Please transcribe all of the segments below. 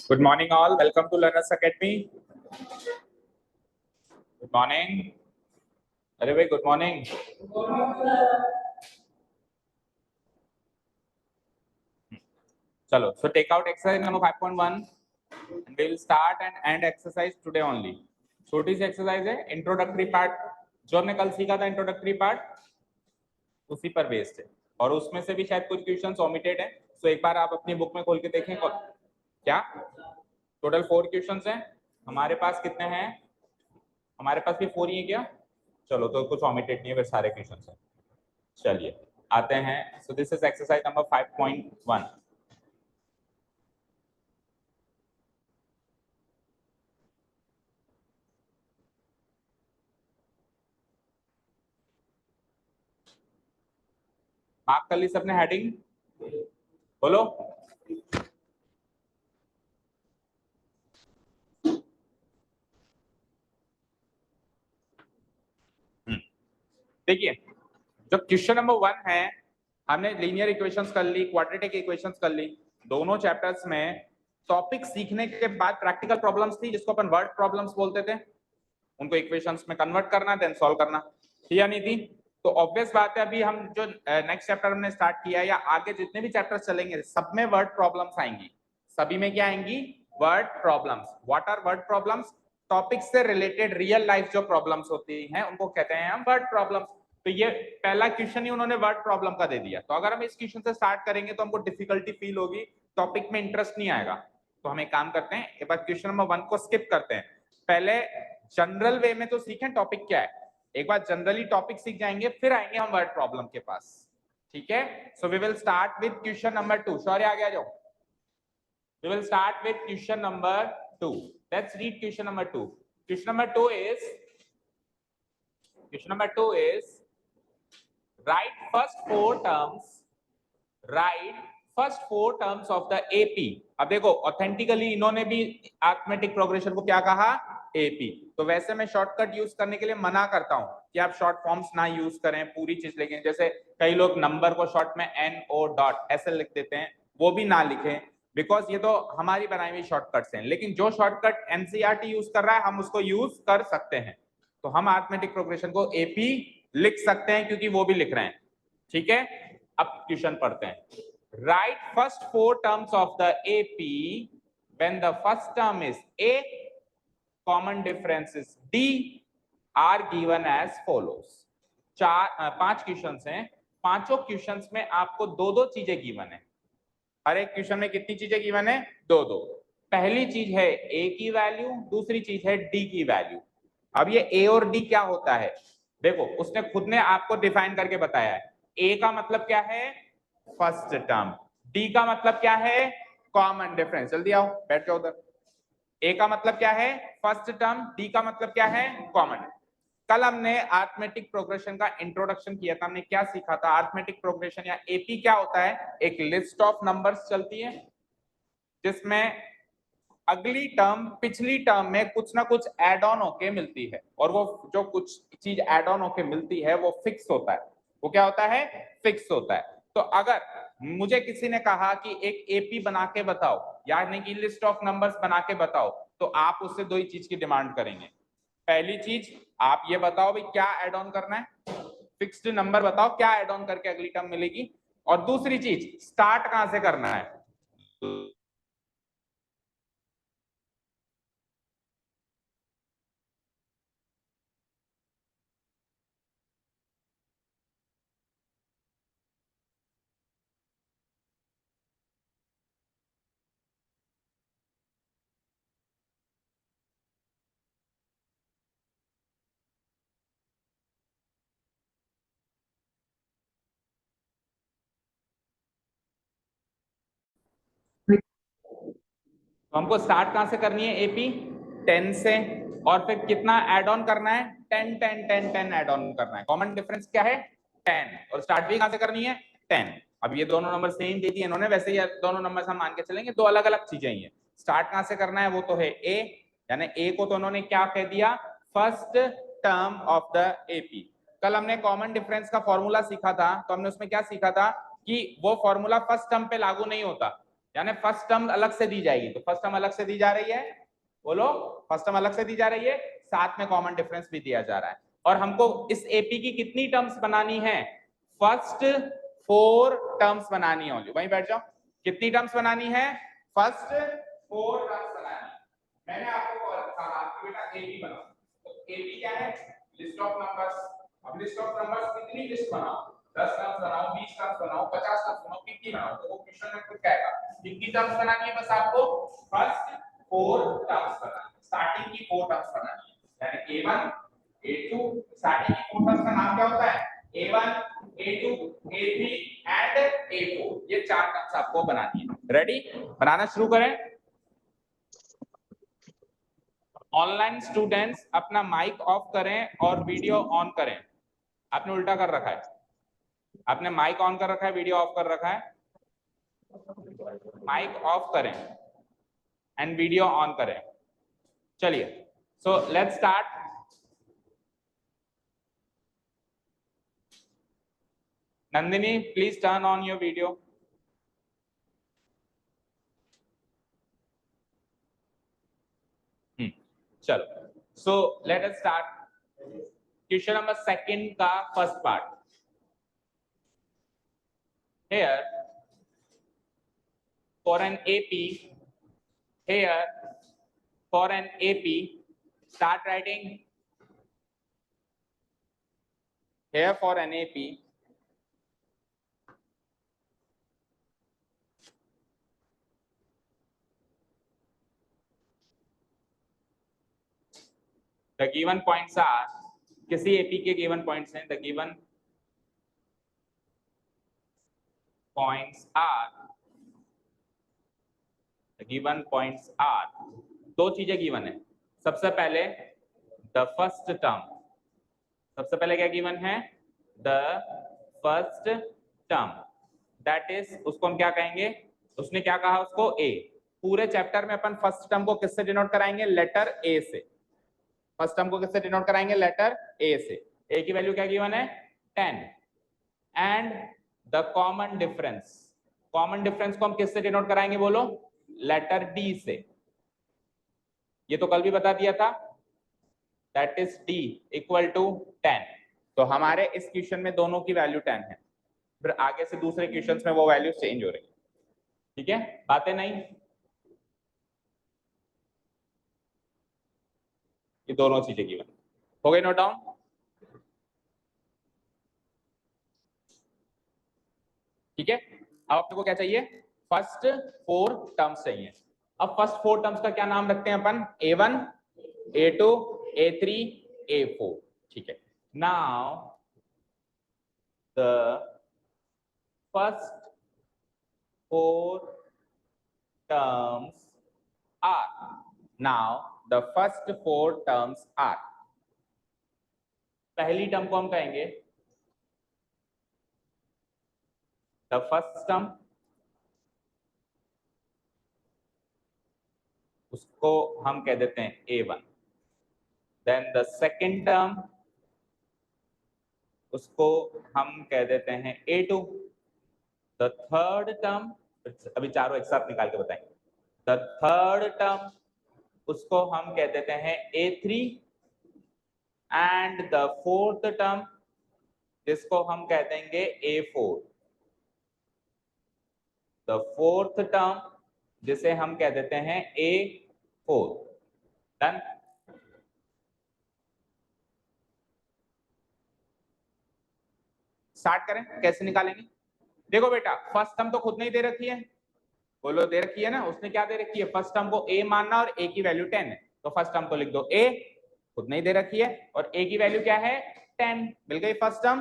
Good morning all. Welcome to Learners Academy. Good morning. अरे भाई good morning. चलो, so take out exercise number 5.1 and we will start and end exercise today only. छोटी सी exercise है, introductory part. जो हमने कल सीखा था introductory part, उसी पर बेस्ड है और उसमें से भी शायद कुछ क्वेश्चंस ओमिटेड है. तो एक बार आप अपनी बुक में खोल के देखें. क्या टोटल 4 क्वेश्चंस हैं हमारे पास. कितने हैं हमारे पास? भी 4 ही है क्या? चलो, तो कुछ ओमिटेड नहीं है, वे सारे क्वेश्चंस हैं. चलिए आते हैं. So this is exercise number 5.1. Mark कर ली सबने हेडिंग? बोलो. देखिए, जो क्वेश्चन नंबर 1 है, हमने लीनियर इक्वेशंस कर ली, क्वाड्रेटिक इक्वेशंस कर ली. दोनों चैप्टर्स में टॉपिक सीखने के बाद प्रैक्टिकल प्रॉब्लम्स थी, जिसको अपन वर्ड प्रॉब्लम्स बोलते थे. उनको इक्वेशंस में कन्वर्ट करना, देन सॉल्व करना, थी या नहीं थी? तो ऑब्वियस बात है, अभी हम जो नेक्स्ट चैप्टर हमने स्टार्ट किया या आगे जितने भी चैप्टर्स चलेंगे, सब में वर्ड प्रॉब्लम्स आएंगी. सभी में क्या आएंगी? Word problems. What are word problems? Topic से रिलेटेड रियल लाइफ जो प्रॉब्लम्स होती हैं, उनको कहते हैं हम वर्ड प्रॉब्लम्स. तो ये पहला क्वेश्चन ही उन्होंने वर्ड प्रॉब्लम का दे दिया. तो अगर हम इस क्वेश्चन से स्टार्ट करेंगे तो हमको डिफिकल्टी फील होगी, टॉपिक में इंटरेस्ट नहीं आएगा. तो हम एक काम करते हैं, एक बार क्वेश्चन नंबर 1 को स्किप करते हैं. पहले जनरल वे में तो सीखें टॉपिक क्या है. एक बार जनरली टॉपिक सीख जाएंगे, फिर आएंगे हम वर्ड प्रॉब्लम के पास. ठीक है? So we will start with question number 2. Sorry, आगे आ जाओ. We will start with question number 2. Let's read question number 2. Question number 2 is write first 4 terms of the AP. अब देखो, ऑथेंटिकली इन्होंने भी अरिथमेटिक प्रोग्रेशन को क्या कहा? AP. तो वैसे मैं शॉर्टकट यूज करने के लिए मना करता हूं कि आप शॉर्ट फॉर्म्स ना यूज करें, पूरी चीज लिखें. जैसे कई लोग नंबर को शॉर्ट में NO डॉट ऐसे लिख देते हैं, वो भी ना लिखें, बिकॉज ये तो हमारी बनाई हुई शॉर्टकट्स हैं. लेकिन जो शॉर्टकट NCERT यूज कर रहा है, हम उसको यूज कर सकते हैं. तो हम अरिथमेटिक प्रोग्रेशन को AP लिख सकते हैं, क्योंकि वो भी लिख रहे हैं. ठीक है? अब क्वेश्चन पढ़ते हैं. Write first 4 terms of the AP when the first term is A, common difference is D, are given as follows. 5 questions हैं. पांचों क्वेश्चंस में आपको 2-2 चीजें गिवन है. हर एक क्वेश्चन में कितनी चीजें गिवन है? 2-2. पहली चीज है A की वैल्यू, दूसरी चीज है D की वैल्यू. अब ये A और D क्या होता है? देखो, उसने खुद ने आपको डिफाइन करके बताया है. A का मतलब क्या है? First term. D का मतलब क्या है? Common difference. जल्दी आओ, बैठ जाओ उधर. A का मतलब क्या है? First term. D का मतलब क्या है? कॉमन. कल हमने अरिथमेटिक प्रोग्रेशन का इंट्रोडक्शन किया था. हमने क्या सीखा था? अरिथमेटिक प्रोग्रेशन या AP क्या होता है? एक लिस्ट ऑफ नंबर्स चलती है, जिसमें अगली टर्म पिछली टर्म में कुछ ना कुछ एड ऑन होके मिलती है, और वो जो कुछ चीज एड ऑन होके मिलती है वो फिक्स होता है. वो क्या होता है? फिक्स होता है. तो अगर मुझे किसी ने कहा कि एक AP बना के बताओ, यानी कि लिस्ट ऑफ नंबर्स बना के बताओ, तो आप उससे 2 ही चीज की डिमांड करेंगे. पहली चीज, आप ये बताओ भाई क्या एड ऑन करना है. फिक्स्ड नंबर बताओ, क्या एड ऑन करके अगली टर्म मिलेगी. और दूसरी चीज, स्टार्ट कहां से करना है. तो हमको स्टार्ट कहां से करनी है? AP 10 से. और फिर कितना एड ऑन करना है? 10 10 10 10 एड ऑन करना है. कॉमन डिफरेंस क्या है? 10. और स्टार्ट भी कहां से करनी है? 10. अब ये दोनों नंबर सेम दे दिए इन्होंने, वैसे ये दोनों नंबर हम मान के चलेंगे, 2 अलग अलग चीजें ही है. स्टार्ट कहां से करना है? वो तो है A, यानी A को तो उन्होंने क्या कह दिया? First term of the AP. कल हमने कॉमन डिफरेंस का फॉर्मूला सीखा था. तो हमने उसमें क्या सीखा था? कि वो फॉर्मूला फर्स्ट टर्म पे लागू नहीं होता. यानी फर्स्ट टर्म अलग से दी जाएगी, तो फर्स्ट टर्म अलग से दी जा रही है, बोलो फर्स्ट टर्म अलग से दी जा रही है, साथ में कॉमन डिफरेंस भी दिया जा रहा है। और हमको इस एपी की कितनी टर्म्स बनानी है, फर्स्ट 4 टर्म्स बनानी है ओनली, वहीं बैठ जाओ। कितनी टर्म्स बनानी है, फर्स्ट 4 टर्म्स बनानी है। मैंने आपको कहा कि बेटा एपी बनाओ, तो एपी क्या है, लिस्ट ऑफ नंबर्स। अब लिस्ट ऑफ नंबर्स कितनी लिस्ट बनाओ, 10 टर्म्स बनाओ, 20 टर्म्स बनाओ, 50 टर्म्स बनाओ, कितनी बनाओ, तो वो क्वेश्चन में खुद कहेगा कितनी टर्म्स बनानी है, बस आपको फर्स्ट 4 टर्म्स बनानी है, स्टार्टिंग की 4 टर्म्स बनानी है, यानी A1 A2, स्टार्टिंग की 4 टर्म्स का नाम क्या होता है, A1 A2 A3 and A4, ये 4 टर्म्स आपको बनानी है। रेडी, बनाना शुरू करें। ऑनलाइन स्टूडेंट्स अपना माइक ऑफ करें और वीडियो ऑन करें। आपने उल्टा कर रखा है, आपने माइक ऑन कर रखा है, वीडियो ऑफ कर रखा है। माइक ऑफ करें एंड वीडियो ऑन करें। चलिए, so let's start. Nandini please turn on your video. चलो, so let us start question number second का first part. Here for an AP, here for an AP, start writing. Here for an AP, the given points are, किसी AP के given points हैं, the given points are, the given points are, दो चीजें given है। सबसे पहले the first term, सबसे पहले क्या गिवन है, the first term, that is, उसको हम क्या कहेंगे, उसने क्या कहा उसको, ए। पूरे चैप्टर में अपन फर्स्ट टर्म को किससे डिनोट कराएंगे, लेटर ए से। फर्स्ट टर्म को किससे डिनोट कराएंगे, लेटर ए से। ए की वैल्यू क्या गिवन है, 10 and the common difference, common difference को हम किससे डिनोट कराएंगे, बोलो, लेटर डी से। ये तो कल भी बता दिया था, that is d equal to 10। तो हमारे इस क्वेश्चन में दोनों की वैल्यू 10 है, फिर आगे से दूसरे क्वेश्चंस में वो वैल्यू चेंज हो रही है। ठीक है, बातें नहीं, ये दोनों चीजें गिवन हो गई, नोट डाउन। ठीक है, अब अपने को क्या चाहिए, फर्स्ट 4 टर्म्स चाहिए। अब फर्स्ट 4 टर्म्स का क्या नाम रखते हैं अपन, A1 A2 A3 A4। ठीक है, now the first 4 terms are, now the first 4 terms are, पहली टर्म को हम कहेंगे the first term, उसको हम कह देते हैं A1, then the second term, उसको हम कह देते हैं A2, the third term, अभी चारों एक साथ निकाल के बताएंगे, the third term, उसको हम कह देते हैं A3 and the fourth term, जिसको हम कह देंगे A4, the fourth term, जिसे हम कह देते हैं A4। डन, स्टार्ट करें, कैसे निकालेंगे। देखो बेटा, फर्स्ट टर्म तो खुद नहीं दे रखी है, बोलो दे रखी है ना, उसने क्या दे रखी है, फर्स्ट टर्म को A मानना और A की वैल्यू 10 है, तो फर्स्ट टर्म तो लिख दो A, खुद नहीं दे रखी है, और A की वैल्यू क्या है, 10, मिल गई फर्स्ट टर्म,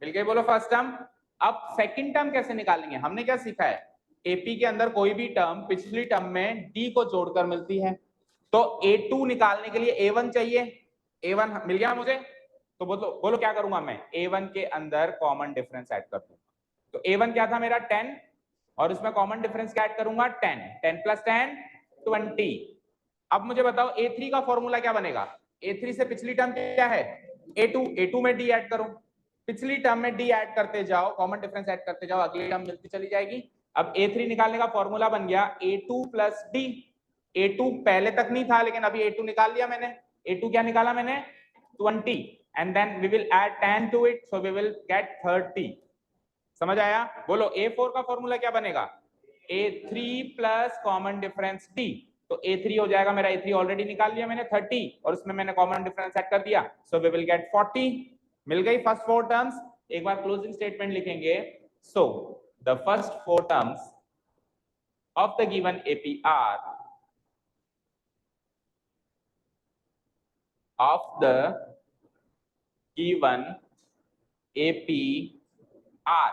मिल गई, बोलो फर्स्ट टर्म। अब सेकंड टर्म कैसे निकालेंगे, हमने क्या सीखा है, एपी के अंदर कोई भी टर्म पिछली टर्म में डी को जोड़कर मिलती है, तो A2 निकालने के लिए A1 चाहिए, A1 मिल गया मुझे, तो बोलो बोलो क्या करूंगा मैं, A1 के अंदर कॉमन डिफरेंस ऐड कर दूंगा। तो A1 क्या था मेरा 10, और उसमें कॉमन डिफरेंस क्या ऐड करूंगा, 10, 10 + 10 20। अब मुझे बताओ A3 का फॉर्मूला क्या बनेगा, A3 से पिछली टर्म क्या है, A2, A2 में डी ऐड करो, पिछली टर्म में डी ऐड करते जाओ, कॉमन डिफरेंस ऐड करते जाओ, अगली टर्म मिलती चली जाएगी, अब A3 निकालने का फॉर्मूला बन गया A2 प्लस D। A2 पहले तक नहीं था, लेकिन अभी A2 निकाल लिया मैंने। A2 क्या निकाला मैंने? 20, and then we will add 10 to it, so we will get 30। समझ आया? बोलो A4 का फॉर्मूला क्या बनेगा? A3 plus common difference D। तो A3 हो जाएगा मेरा, A3 ऑलरेडी निकाल लिया मैंने 30, और उसमें मैंने कॉमन डिफरेंस ऐड कर दिया, सो वी विल गेट 40। मिल गई फर्स्ट 4 टर्म्स। एक बार क्लोजिंग स्टेटमेंट लिखेंगे। सो the first 4 terms of the given APR of the given APR,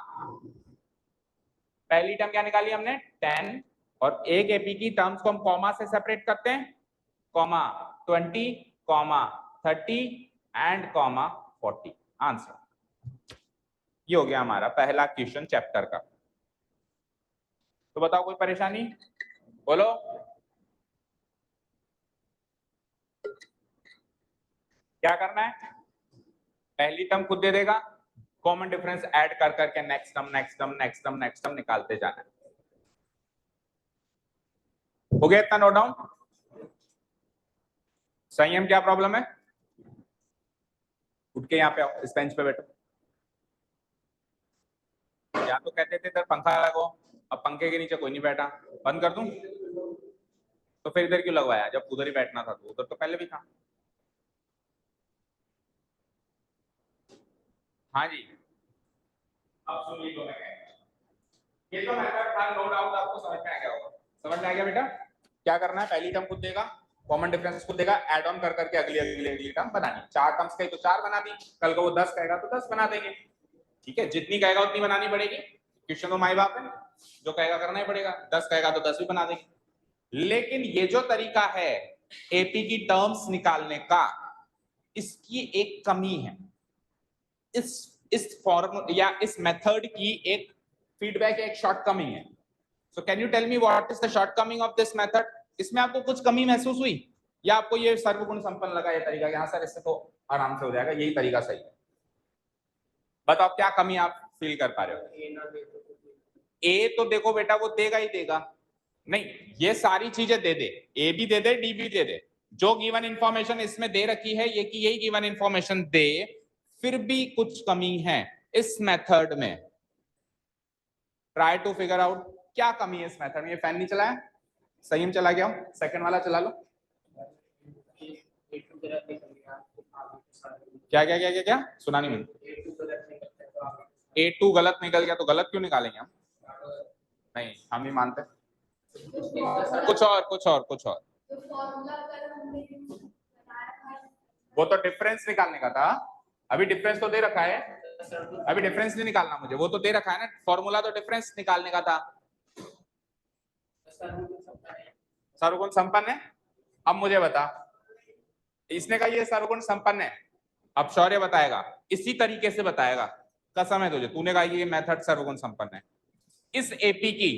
पहली टर्म क्या निकाली हमने? 10, और एक एपी की टर्म्स को हम कॉमा से सेपरेट करते हैं, comma 20, comma 30 and comma 40। Answer ये हो गया हमारा पहला क्वेश्चन चैप्टर का। तो बताओ कोई परेशानी? बोलो। क्या करना है? पहली टर्म खुद दे देगा, कॉमन डिफरेंस ऐड कर करके next term next term next term next term निकालते जाना है। हो गया इतना नोट डाउन? संयम क्या प्रॉब्लम है? उठ के यहाँ पे आओ, इस बेंच पे बैठो। या तो कहते थे इधर पंखा लगाओ, अब पंखे के नीचे कोई नहीं बैठा, बंद कर दूं? तो फिर इधर क्यों लगवाया जब उधर ही बैठना था? तो उधर तो पहले भी था। हाँ जी, अब सुन लीजिए। ये तो मेथड था, नो डाउट आपको समझ में आ गया होगा। समझ में आ गया बेटा? क्या करना है? पहली टर्म खुद देगा, कॉमन डिफरेंस खुद देगा, ऐड ऑन कर करके अगली अगली अगली टर्म बनानी। 4 टर्म्स कही तो 4 बना दी, कल को वो 10 कहेगा तो 10 बना देंगे। ठीक है, जितनी कहेगा उतनी बनानी पड़ेगी। क्वेश्चन तो माई बाप है, जो कहेगा करना ही पड़ेगा। 10 कहेगा तो 10 भी बना देंगे। लेकिन ये जो तरीका है एपी की टर्म्स निकालने का, इसकी एक कमी है। इस फॉर्म या इस मेथड की एक फीडबैक, एक शॉर्टकमिंग है। So can you tell me what is the shortcoming of this method? इसमें आपको कुछ कमी महसूस हुई, या आपको ये सर्वगुण संपन्न लगा ये तरीका? यहाँ सर इससे तो आराम से हो जाएगा, यही तरीका सही है। बताओ क्या कमी आप फील कर पा रहे हो? ए तो देखो बेटा वो देगा ही देगा, नहीं ये सारी चीजें दे दे, ए भी दे दे डी भी दे दे, जो गिवन इंफॉर्मेशन इसमें दे रखी है ये की यही गिवन इंफॉर्मेशन दे, फिर भी कुछ कमी है इस मेथड में। ट्राई टू फिगर आउट क्या कमी है इस मेथड में। ये फैन नहीं चलाया, संयम चला गया, सेकंड वाला चला लो। क्या क्या क्या क्या क्या सुना नहीं मैंने। A2 गलत निकल गया तो गलत क्यों निकालेंगे हम? नहीं हम ही मानते, कुछ और कुछ और कुछ और। वो तो डिफरेंस निकालने का था, अभी डिफरेंस तो दे रखा है, अभी डिफरेंस नहीं निकालना मुझे, वो तो दे रखा है ना फॉर्मूला, तो डिफरेंस निकालने का था। सर्वगुण संपन्न है। अब मुझे बता, इसने कहा ये सर्वगुण संपन्न है, अब शौर्य बताएगा, इसी तरीके से बताएगा, कसम है तुझे, तूने कहा ये मेथड सर्वगुण संपन्न है। इस एपी की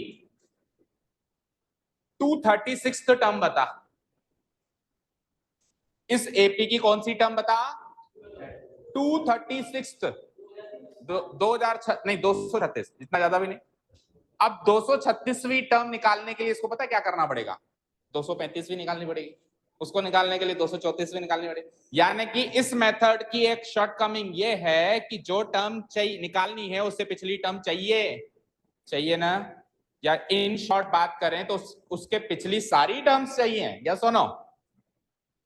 236 टर्म बता, इस एपी की कौन सी टर्म बता? 236, 236, इतना ज्यादा भी नहीं। अब 236वीं टर्म निकालने के लिए इसको पता है क्या करना पड़ेगा? 235वीं निकालनी पड़ेगी, उसको निकालने के लिए 234वीं निकालनी पड़ेगी। यानी कि इस मेथड की एक शॉर्टकमिंग ये है कि जो टर्म चाहिए निकालनी है उससे पिछली टर्म चाहिए ना, या इन शॉर्ट बात करें तो उसके पिछली सारी टर्म्स चाहिए, या सुनो,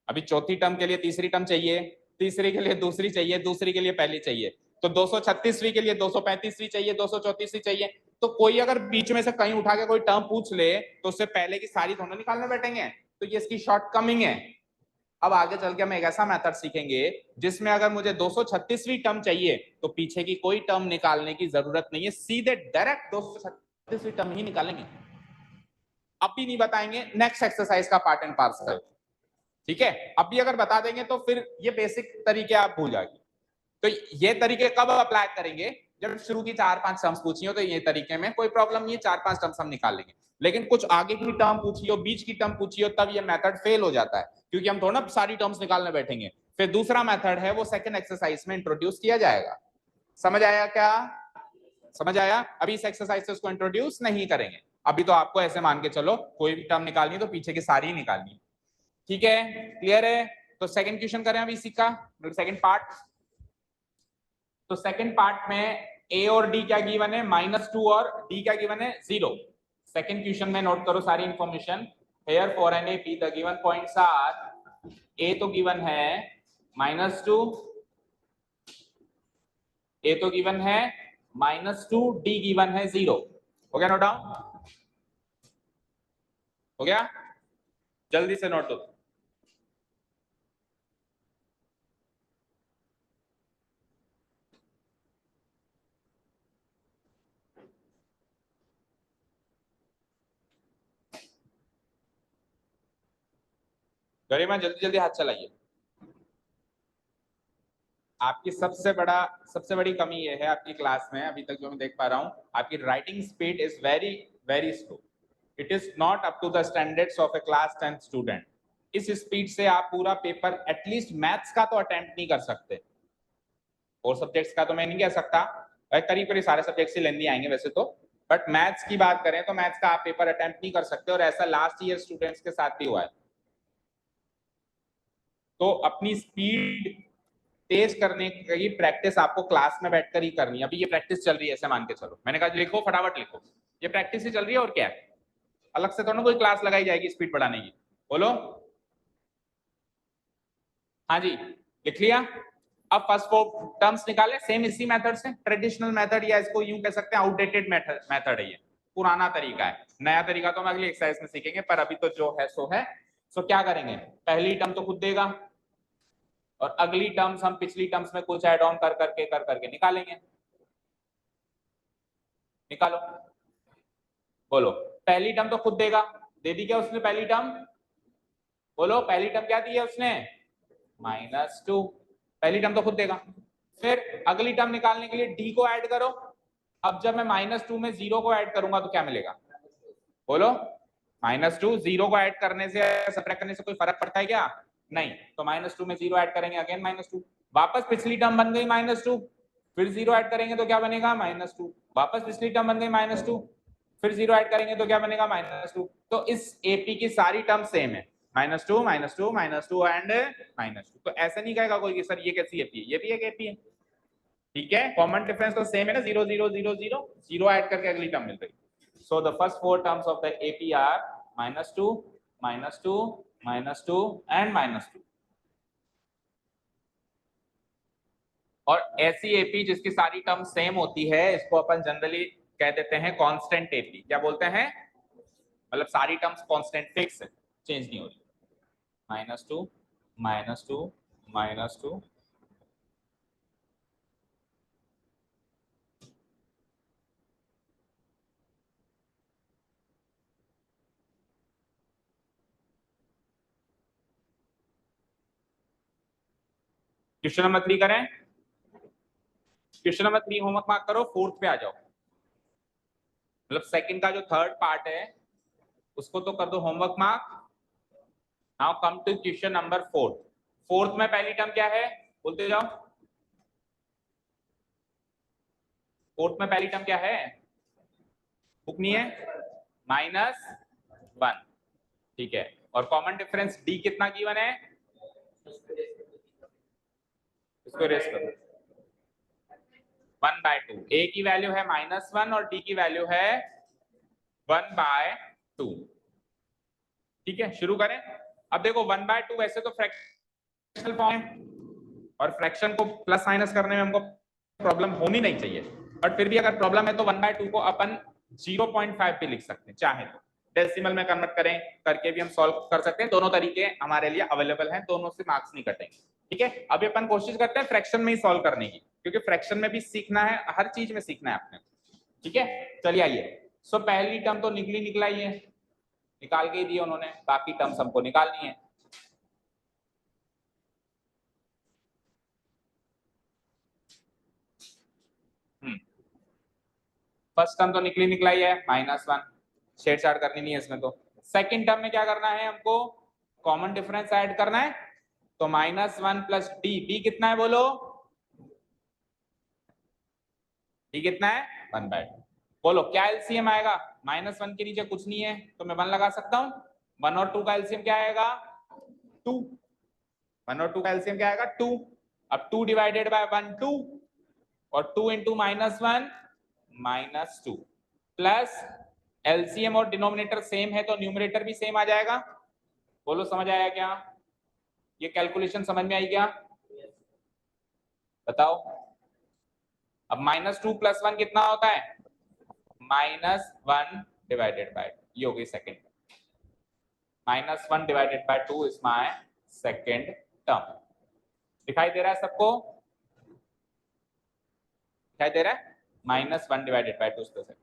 अभी चौथी टर्म के लिए तीसरी टर्म चाहिए, तीसरी के लिए दूसरी चाहिए, दूसरी के लिए पहली चाहिए, तो 236वीं के लिए 235वीं चाहिए, 234वीं चाहिए। तो कोई अगर बीच में से कहीं उठा के कोई टर्म पूछ ले तो उससे पहले की सारी दोनों निकालने बैठेंगे, तो ये इसकी शॉर्टकमिंग है। अब आगे चल के हम एक ऐसा मेथड सीखेंगे जिसमें अगर मुझे 236वीं टर्म चाहिए तो पीछे की कोई टर्म निकालने की जरूरत नहीं है, सीधे डायरेक्ट 236वीं टर्म ही निकालेंगे। अभी नहीं बताएंगे, नेक्स्ट एक्सरसाइज का पार्ट एंड पार्सल, ठीक है? अभी अगर बता देंगे तो फिर ये बेसिक तरीके आप भूल जाएंगे। तो ये तरीके कब अप्लाई करेंगे? जब शुरू की 4-5 टर्म्स पूछी हो तो ये तरीके में कोई प्रॉब्लम नहीं है, 4-5 टर्म्स हम निकाल लेंगे। लेकिन कुछ आगे की टर्म पूछी हो, बीच की टर्म पूछी हो, तब ये मेथड फेल हो जाता है, क्योंकि हम थोड़ा सारी टर्म्स निकालने बैठेंगे। फिर दूसरा मेथड है वो सेकंड एक्सरसाइज में इंट्रोड्यूस किया जाएगा। समझ आया क्या? समझ आया? अभी इस एक्सरसाइज से उसको इंट्रोड्यूस नहीं करेंगे, अभी तो आपको ऐसे मान के चलो कोई भी टर्म निकालनी तो पीछे की सारी ही निकालनी। ठीक है, क्लियर है? तो सेकंड क्वेश्चन करें अभी इसी का, सेकंड पार्ट। तो सेकंड पार्ट में ए और डी क्या गिवन है, -2 और डी क्या गिवन है, 0। सेकंड क्वेश्चन में नोट करो सारी information. Here for an AP the given points are, A तो गिवन है -2, ए तो गिवन है -2, डी गिवन है 0। हो गया नोट डाउन? हो गया? जल्दी से नोट दो। गरिमा जल्दी जल्दी हाथ चलाइए। आपकी सबसे बड़ी कमी ये है आपकी क्लास में अभी तक जो मैं देख पा रहा हूं, आपकी writing speed is very very slow. It is not up to the standards of a class 10th student. इस स्पीड से आप पूरा पेपर एटलीस्ट मैथ्स का तो अटेम्प्ट नहीं कर सकते, और सब्जेक्ट्स का तो मैं नहीं कह सकता, करीब करीब सारे सब्जेक्ट्स ही लेंदी आएंगे वैसे तो, बट मैथ्स की बात करें तो मैथ्स का आप पेपर अटेम्प्ट नहीं कर सकते, और ऐसा लास्ट ईयर स्टूडेंट्स के साथ भी हुआ है। तो अपनी स्पीड तेज करने की प्रैक्टिस आपको क्लास में बैठकर ही करनी है। अभी ये प्रैक्टिस चल रही है ऐसे मान के चलो, मैंने कहा लिखो फटाफट लिखो, ये प्रैक्टिस ही चल रही है और क्या है, अलग से थोड़ा कोई क्लास लगाई जाएगी स्पीड बढ़ाने की। बोलो हाँ जी, लिख लिया? अब फर्स्ट 4 टर्म्स निकाले सेम इसी मेथड से, ट्रेडिशनल मेथड, या इसको यूं कह सकते हैं आउटडेटेड मेथड है, ये पुराना तरीका है। नया तरीका तो हम अगली एक्सरसाइज में सीखेंगे, पर अभी तो जो है सो है। सो क्या करेंगे, पहली टर्म तो खुद देगा, और अगली टर्म्स हम पिछली टर्म्स में कुछ ऐड ऑन कर करके निकालेंगे। निकालो, बोलो। पहली टर्म तो खुद देगा, दे दी क्या उसने पहली टर्म? बोलो पहली टर्म क्या दी है उसने, -2। पहली टर्म तो खुद देगा। फिर अगली टर्म निकालने के लिए डी को ऐड करो। अब जब मैं -2 में 0 को ऐड करूंगा तो क्या मिलेगा? बोलो, -2 0 को ऐड करने से सबट्रैक्ट करने से कोई फर्क पड़ता है क्या? नहीं। तो -2 में 0 ऐड करेंगे, अगेन -2, वापस पिछली टर्म बन गई -2, फिर 0 ऐड करेंगे तो क्या बनेगा, -2, वापस पिछली टर्म बन गई -2, फिर 0 ऐड करेंगे तो क्या बनेगा, -2। तो इस एपी की सारी टर्म सेम है, -2 -2 -2 एंड -2। तो ऐसा नहीं कहेगा कोई कि सर ये कैसी एपी है, ये भी एक एपी है। ठीक है, कॉमन डिफरेंस तो सेम है ना, 0 0 0 0, 0 ऐड करके अगली टर्म मिल रही। So the first 4 terms of the AP are -2 -2 -2 and -2। और ऐसी एपी जिसकी सारी टर्म सेम होती है, इसको अपन जनरली कह देते हैं कांस्टेंट एपी। क्या बोलते हैं? मतलब सारी टर्म्स कांस्टेंट फिक्स है, चेंज नहीं हो रही। -2 -2 -2। क्वेश्चन नंबर 3 करें? क्वेश्चन नंबर 3 होमवर्क मार्क करो, फोर्थ पे आ जाओ। मतलब सेकंड का जो थर्ड पार्ट है उसको तो कर दो homework mark. Now come to question number 4। Fourth में पहली टर्म क्या है, बोलते जाओ। फोर्थ में पहली टर्म क्या है, बुक नहीं है, -1। ठीक है, और कॉमन डिफरेंस डी कितना गिवन है, इसको रेस करो, 1/2। ए की वैल्यू है -1 और डी की वैल्यू है 1/2। ठीक है, शुरू करें। अब देखो 1/2 वैसे तो फ्रैक्शनल फॉर्म है, और फ्रैक्शन को प्लस माइनस करने में हमको प्रॉब्लम होनी नहीं चाहिए, बट फिर भी अगर प्रॉब्लम है तो 1/2 को अपन 0.5 पे लिख सकते हैं, चाहे तो डेसिमल में कन्वर्ट करें करके भी हम सॉल्व कर सकते हैं। दोनों तरीके हमारे लिए अवेलेबल हैं, दोनों से मार्क्स नहीं कटेंगे। ठीक है, अभी अपन कोशिश करते हैं फ्रैक्शन में ही सॉल्व करने की, क्योंकि फ्रैक्शन में भी सीखना है, हर चीज में सीखना है आपने। ठीक है, चलिए आइए। सो पहली टर्म तो निकला ही है, निकाल के ही दिए उन्होंने, बाकी टर्म्स हमको निकालनी है। फर्स्ट टर्म तो निकला ही है, -1, छेड़छाड़ करनी नहीं है इसमें। तो सेकंड टर्म में क्या करना है हमको, कॉमन डिफरेंस ऐड करना है। तो -1 प्लस डी, डी कितना है बोलो, डी कितना है 1/2। बोलो क्या एलसीएम आएगा? -1 के नीचे कुछ नहीं है तो मैं 1 लगा सकता हूँ। 1 और 2 का एलसीएम क्या आएगा? 2। 1 और 2 का एलसीएम क्या आएगा? 2। अब 2 डिवाइडेड बाय 1 2 और 2 इंटू -1 -2 प्लस एलसीएम और डिनोमिनेटर सेम है तो न्यूमरेटर भी सेम आ जाएगा। बोलो समझ आया क्या? ये कैलकुलेशन समझ में आई क्या? बताओ। अब -2 + 1 कितना होता है? -1 डिवाइडेड बाय, ये हो गई second. -1 divided by 2 is my second term. दिखाई दे रहा है सबको? दिखाई दे रहा है? -1 divided by 2 is the second.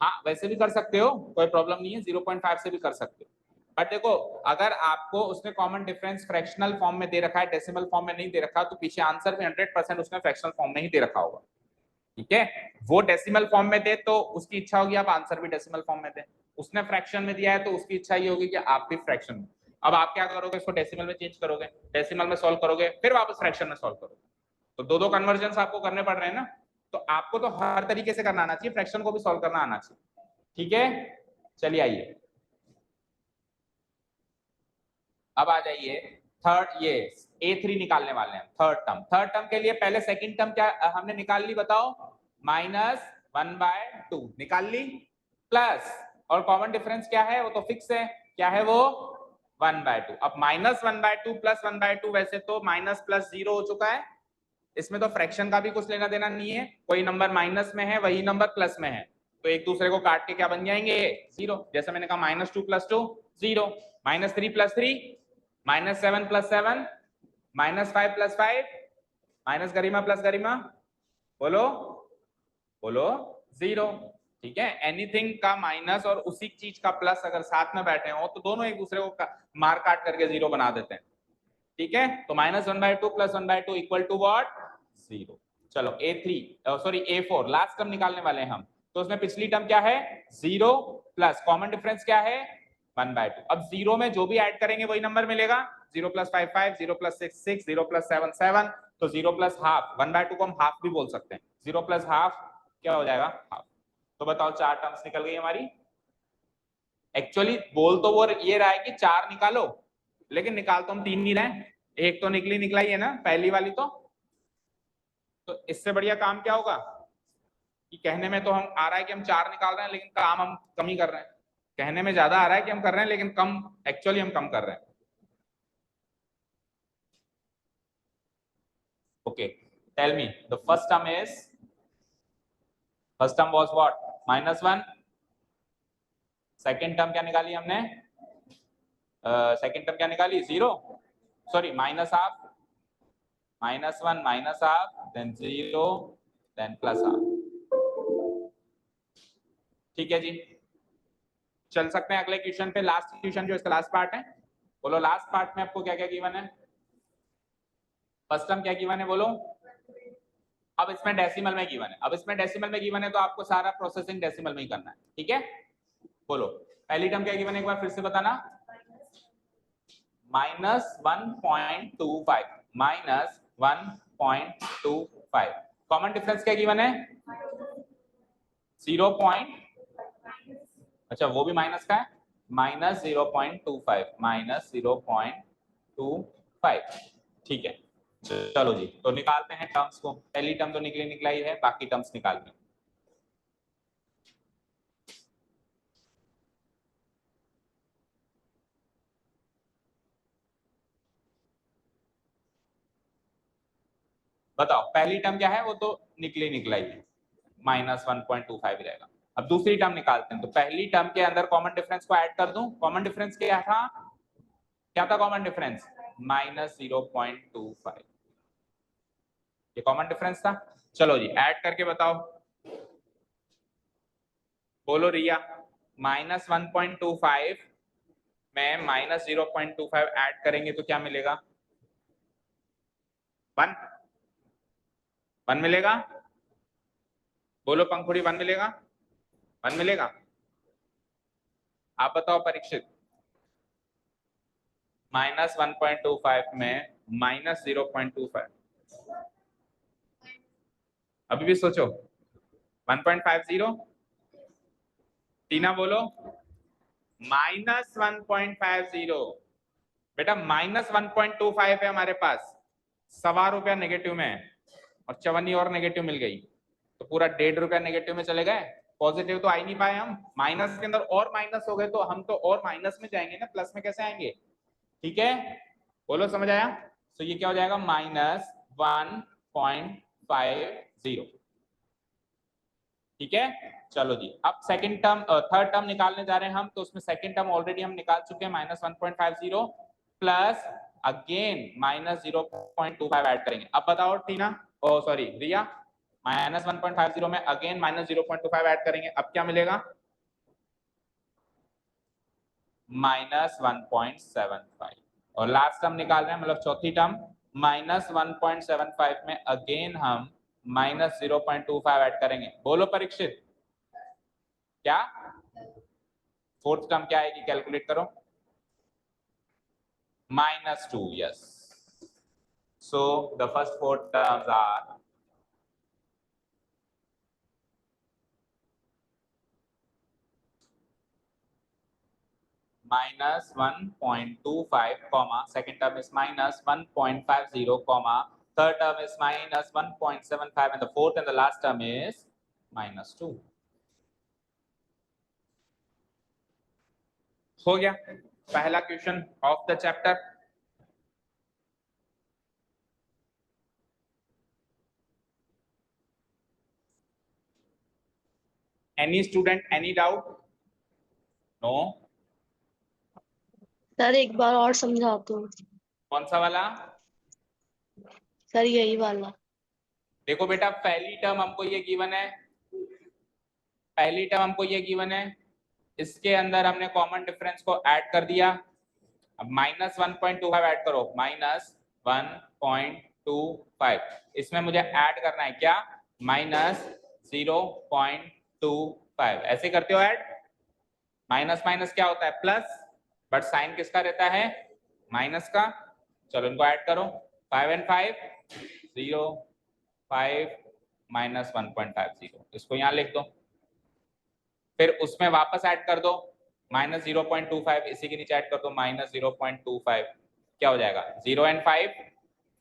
हाँ वैसे भी कर सकते हो, कोई प्रॉब्लम नहीं है, 0.5 से भी कर सकते हो। बट देखो अगर आपको उसने कॉमन डिफरेंस फ्रैक्शनल फॉर्म में दे रखा है, डेसिमल फॉर्म में नहीं दे रखा, तो पीछे आंसर में 100% उसने फ्रैक्शनल फॉर्म में ही दे रखा होगा। ठीक है, वो डेसिमल फॉर्म में दे तो उसकी इच्छा होगी आप आंसर भी डेसिमल फॉर्म में दे। उसने फ्रैक्शन में दिया है तो उसकी इच्छा ये होगी कि आप भी फ्रैक्शन में। अब आप क्या करोगे? इसको डेसिमल में चेंज करोगे, डेसिमल में सॉल्व करोगे, फिर वापस फ्रैक्शन में सॉल्व करोगे। तो दो कन्वर्जन आपको करने पड़ रहे हैं ना। तो आपको तो हर तरीके से करना आना चाहिए, फ्रैक्शन को भी सॉल्व करना आना चाहिए। ठीक है, चलिए आइए अब आ जाइए थर्ड, ये A3 निकालने वाले हैं। थर्ड टर्म के लिए पहले सेकंड टर्म क्या हमने निकाल ली? बताओ। -1/2 निकाल ली, प्लस और कॉमन डिफरेंस क्या है? वो तो फिक्स है, क्या है वो? 1/2। अब -1/2 + 1/2 वैसे तो माइनस प्लस 0 हो चुका है, इसमें तो फ्रैक्शन का भी कुछ लेना देना नहीं है। कोई नंबर माइनस में है, वही नंबर प्लस में है, तो एक दूसरे को काट के क्या बन जाएंगे? 0। जैसे मैंने कहा -2 + 2 0, -3 + 3 -7 + 7 -5 + 5 माइनस गरिमा प्लस गरिमा, बोलो बोलो 0। ठीक है, एनीथिंग का माइनस और उसी चीज का प्लस अगर साथ में बैठे हो तो दोनों एक दूसरे को मार काट करके 0 बना देते हैं। ठीक है, तो -1/2 + 1/2 इक्वल टू व्हाट? 0। चलो A4 लास्ट टर्म निकालने वाले हैं हम। तो उसमें पिछली टर्म क्या है? 0 प्लस कॉमन डिफरेंस क्या है? 1/2। अब 0 में जो भी ऐड करेंगे वही नंबर मिलेगा। 0 + 5 5, 0 + 6 6, 0 + 7 7, तो 0 + हाफ। 1/2 को हम हाफ भी बोल सकते हैं। 0 + हाफ क्या हो जाएगा? हाफ। तो बताओ 4 टर्म्स निकल गई हमारी। एक्चुअली बोल तो वो ये रहा है कि 4 निकालो, लेकिन निकाल तो हम 3 नहीं रहे, एक तो निकला ही है ना, पहली वाली तो इससे बढ़िया काम क्या होगा कि कहने में तो हम आ रहा है कि हम 4 निकाल रहे हैं, लेकिन काम हम कम ही कर रहे हैं। कहने में ज्यादा आ रहा है कि हम कर रहे हैं, लेकिन कम, एक्चुअली हम कम कर रहे हैं। Okay, tell me the first term was what? -1। Second term क्या निकाली हमने? सेकंड टर्म क्या निकाली? 0, sorry -half, -1 -half, then 0, then +half. ठीक है जी, चल सकते हैं अगले क्वेश्चन पे। लास्ट क्वेश्चन जो इसका लास्ट पार्ट है। बोलो लास्ट पार्ट में आपको क्या क्या गिवन है? फर्स्ट टर्म क्या गिवन है बोलो? अब इसमें डेसिमल में गिवन है। अब इसमें डेसिमल में गिवन है तो आपको सारा प्रोसेसिंग डेसिमल में ही करना है। ठीक है, बोलो पहली टर्म क्या गिवन है, एक बार फिर से बताना। -1.25, -1.25। कॉमन डिफरेंस क्या गिवन है? 0. अच्छा वो भी माइनस का है, -0.25, -0.25। ठीक है, चलो जी, तो निकालते हैं टर्म्स को। पहली टर्म तो निकला ही है, बाकी टर्म्स निकालते हैं। बताओ पहली टर्म क्या है? वो तो निकला ही है, -1.25 रहेगा। अब दूसरी टर्म निकालते हैं। तो पहली टर्म के अंदर कॉमन डिफरेंस को ऐड कर दूं। कॉमन डिफरेंस क्या था? क्या था कॉमन डिफरेंस? -0.25, ये कॉमन डिफरेंस था। चलो जी ऐड करके बताओ, बोलो रिया। -1.25 में -0.25 ऐड करेंगे तो क्या मिलेगा? 1 1 मिलेगा। बोलो पंखुड़ी 1 मिलेगा? 1 मिलेगा। आप बताओ परीक्षित। -1.25 में -0.25 अभी भी सोचो। 1.50, टीना बोलो। -1.50 बेटा, -1.25 है हमारे पास, ₹1.25 नेगेटिव में है और चवन्नी और नेगेटिव मिल गई, तो पूरा ₹1.50 नेगेटिव में चले गए। पॉजिटिव तो आ ही नहीं पाए हम, माइनस के अंदर और माइनस हो गए तो हम तो और माइनस में जाएंगे ना, प्लस में कैसे आएंगे? ठीक है, बोलो समझ आया? तो ये क्या हो जाएगा? -1.50। ठीक है, चलो जी। अब सेकंड टर्म, थर्ड टर्म निकालने जा रहे हैं हम, तो उसमें सेकंड टर्म ऑलरेडी हम निकाल चुके हैं, -1.50 प्लस अगेन -0.25 ऐड करेंगे। अब बताओ टीना, ओ सॉरी रिया, -1.50 में अगेन -0.25 ऐड करेंगे, अब क्या मिलेगा? -1.75। और लास्ट टर्म निकाल रहे हैं, मतलब चौथी टर्म, -1.75 में अगेन हम -0.25 ऐड करेंगे। बोलो परीक्षित, क्या फोर्थ टर्म क्या आएगी? कैलकुलेट करो। -2, yes. So the first four terms are -1.25, second term is -1.50, third term is -1.75, and the fourth and the last term is -2. हो गया पहला question of the chapter. Any student, any doubt? No? Sir एक बार और समझा दो। कौन सा वाला? सर यही वाला। देखो बेटा, पहली टर्म हमको ये गिवन है, पहली टर्म हमको ये गिवन है, इसके अंदर हमने कॉमन डिफरेंस को ऐड कर दिया। अब -1.25 ऐड करो, -1.25, इसमें मुझे ऐड करना है क्या? -0.25। ऐसे करते हो ऐड? माइनस माइनस क्या होता है? प्लस, बट साइन किसका रहता है? माइनस का। चलो इनको ऐड करो, 5 and 5 0, 5 -1.50, इसको यहाँ लिख दो। फिर उसमें वापस ऐड कर दो -0.25, इसी के नीचे ऐड कर दो -0.25, क्या हो जाएगा? 0 and 5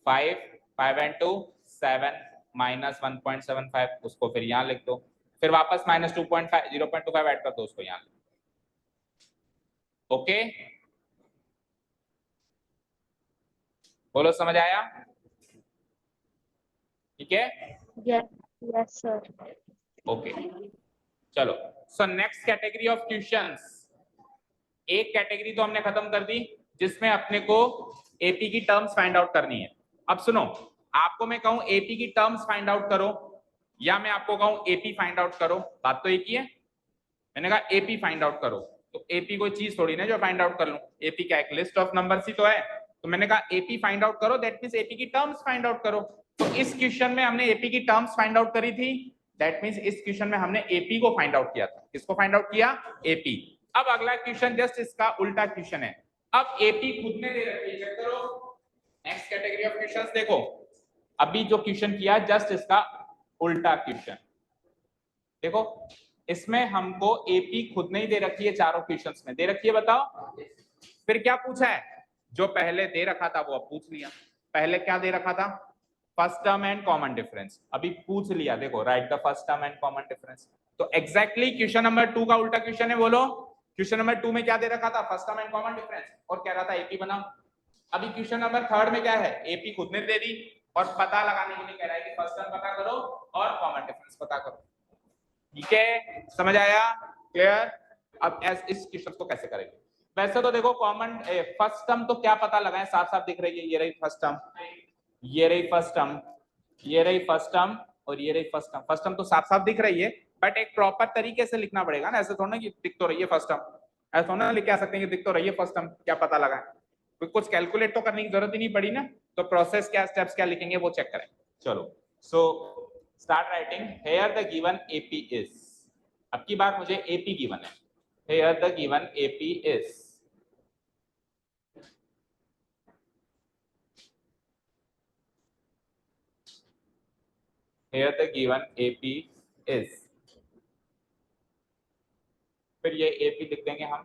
5, 5 and 2 7, -1.75, उसको फिर यहाँ लिख दो। फिर वापस -2.5 0.25 ऐड कर दो, उसको यहाँ। ओके, बोलो समझ आया? ठीक है, यस सर। ओके चलो। So next category of questions, एक कैटेगरी तो हमने खत्म कर दी जिसमें अपने को एपी की टर्म्स फाइंड आउट करनी है। अब सुनो, आपको मैं कहूं एपी की टर्म्स फाइंड आउट करो, या मैं आपको कहूं एपी फाइंड आउट करो, बात तो एक ही है। मैंने कहा एपी फाइंड आउट करो, तो एपी कोई चीज थोड़ी ना जो फाइंड आउट कर लूं, एपी क्या एक लिस्ट ऑफ नंबर्स ही तो है। तो मैंने कहा एपी फाइंड आउट करो, दैट मींस एपी की टर्म्स फाइंड आउट करो। तो इस क्वेश्चन में हमने एपी की टर्म्स फाइंड आउट करी थी, दैट मींस इस क्वेश्चन में हमने एपी को फाइंड आउट किया था। किसको फाइंड आउट किया? एपी। अब अगला क्वेश्चन जस्ट इसका उल्टा क्वेश्चन है। अब एपी खुद ने दे रखी है, चेक करो नेक्स्ट कैटेगरी ऑफ क्वेश्चंस। देखो अभी जो क्वेश्चन किया जस्ट इसका उल्टा क्वेश्चन देखो, इसमें हमको एपी खुद नहीं दे रखी है, चारों क्वेश्चंस में दे रखी है, बताओ। फिर क्या पूछा है? जो पहले दे रखा था वो अब पूछ लिया। पहले क्या दे रखा था? First term and common difference, अभी पूछ लिया। देखो right the first term and common difference, तो एग्जैक्टली क्वेश्चन नंबर 2 का उल्टा क्वेश्चन है। बोलो क्वेश्चन नंबर 2 में क्या दे रखा था? First term and common difference, और कह रहा था एपी बनाओ। अभी क्वेश्चन नंबर 3 में क्या है? एपी खुद ने दे दी और पता लगाने के लिए कह रहा है कि फर्स्ट टर्म पता करो और कॉमन डिफरेंस पता करो। ठीक है, समझ आया? क्लियर? अब इस क्वेश्चन को कैसे करेंगे? वैसे तो देखो कॉमन फर्स्ट टर्म तो क्या पता लगाएं, साफ साफ दिख रही है, ये रही फर्स्ट टर्म, ये रही फर्स्ट टर्म, ये रही फर्स्ट टर्म और ये रही फर्स्ट टर्म। फर्स्ट टर्म तो साफ साफ दिख रही है, बट एक प्रॉपर तरीके से लिखना पड़ेगा ना, ऐसे थोड़ा ना कि दिख तो रही है फर्स्ट टर्म, ऐसा थोड़ा ना लिख के आ सकते हैं कि दिख तो रही है फर्स्ट टर्म, क्या पता लगाएं। तो कुछ कैलकुलेट तो करने की जरूरत ही नहीं पड़ी ना, तो प्रोसेस क्या, स्टेप्स क्या लिखेंगे वो चेक करें। चलो so start writing. Here the given AP is, अब की बार मुझे एपी गिवन है। Here the given AP is, here the given AP is, फिर ये AP लिख देंगे हम।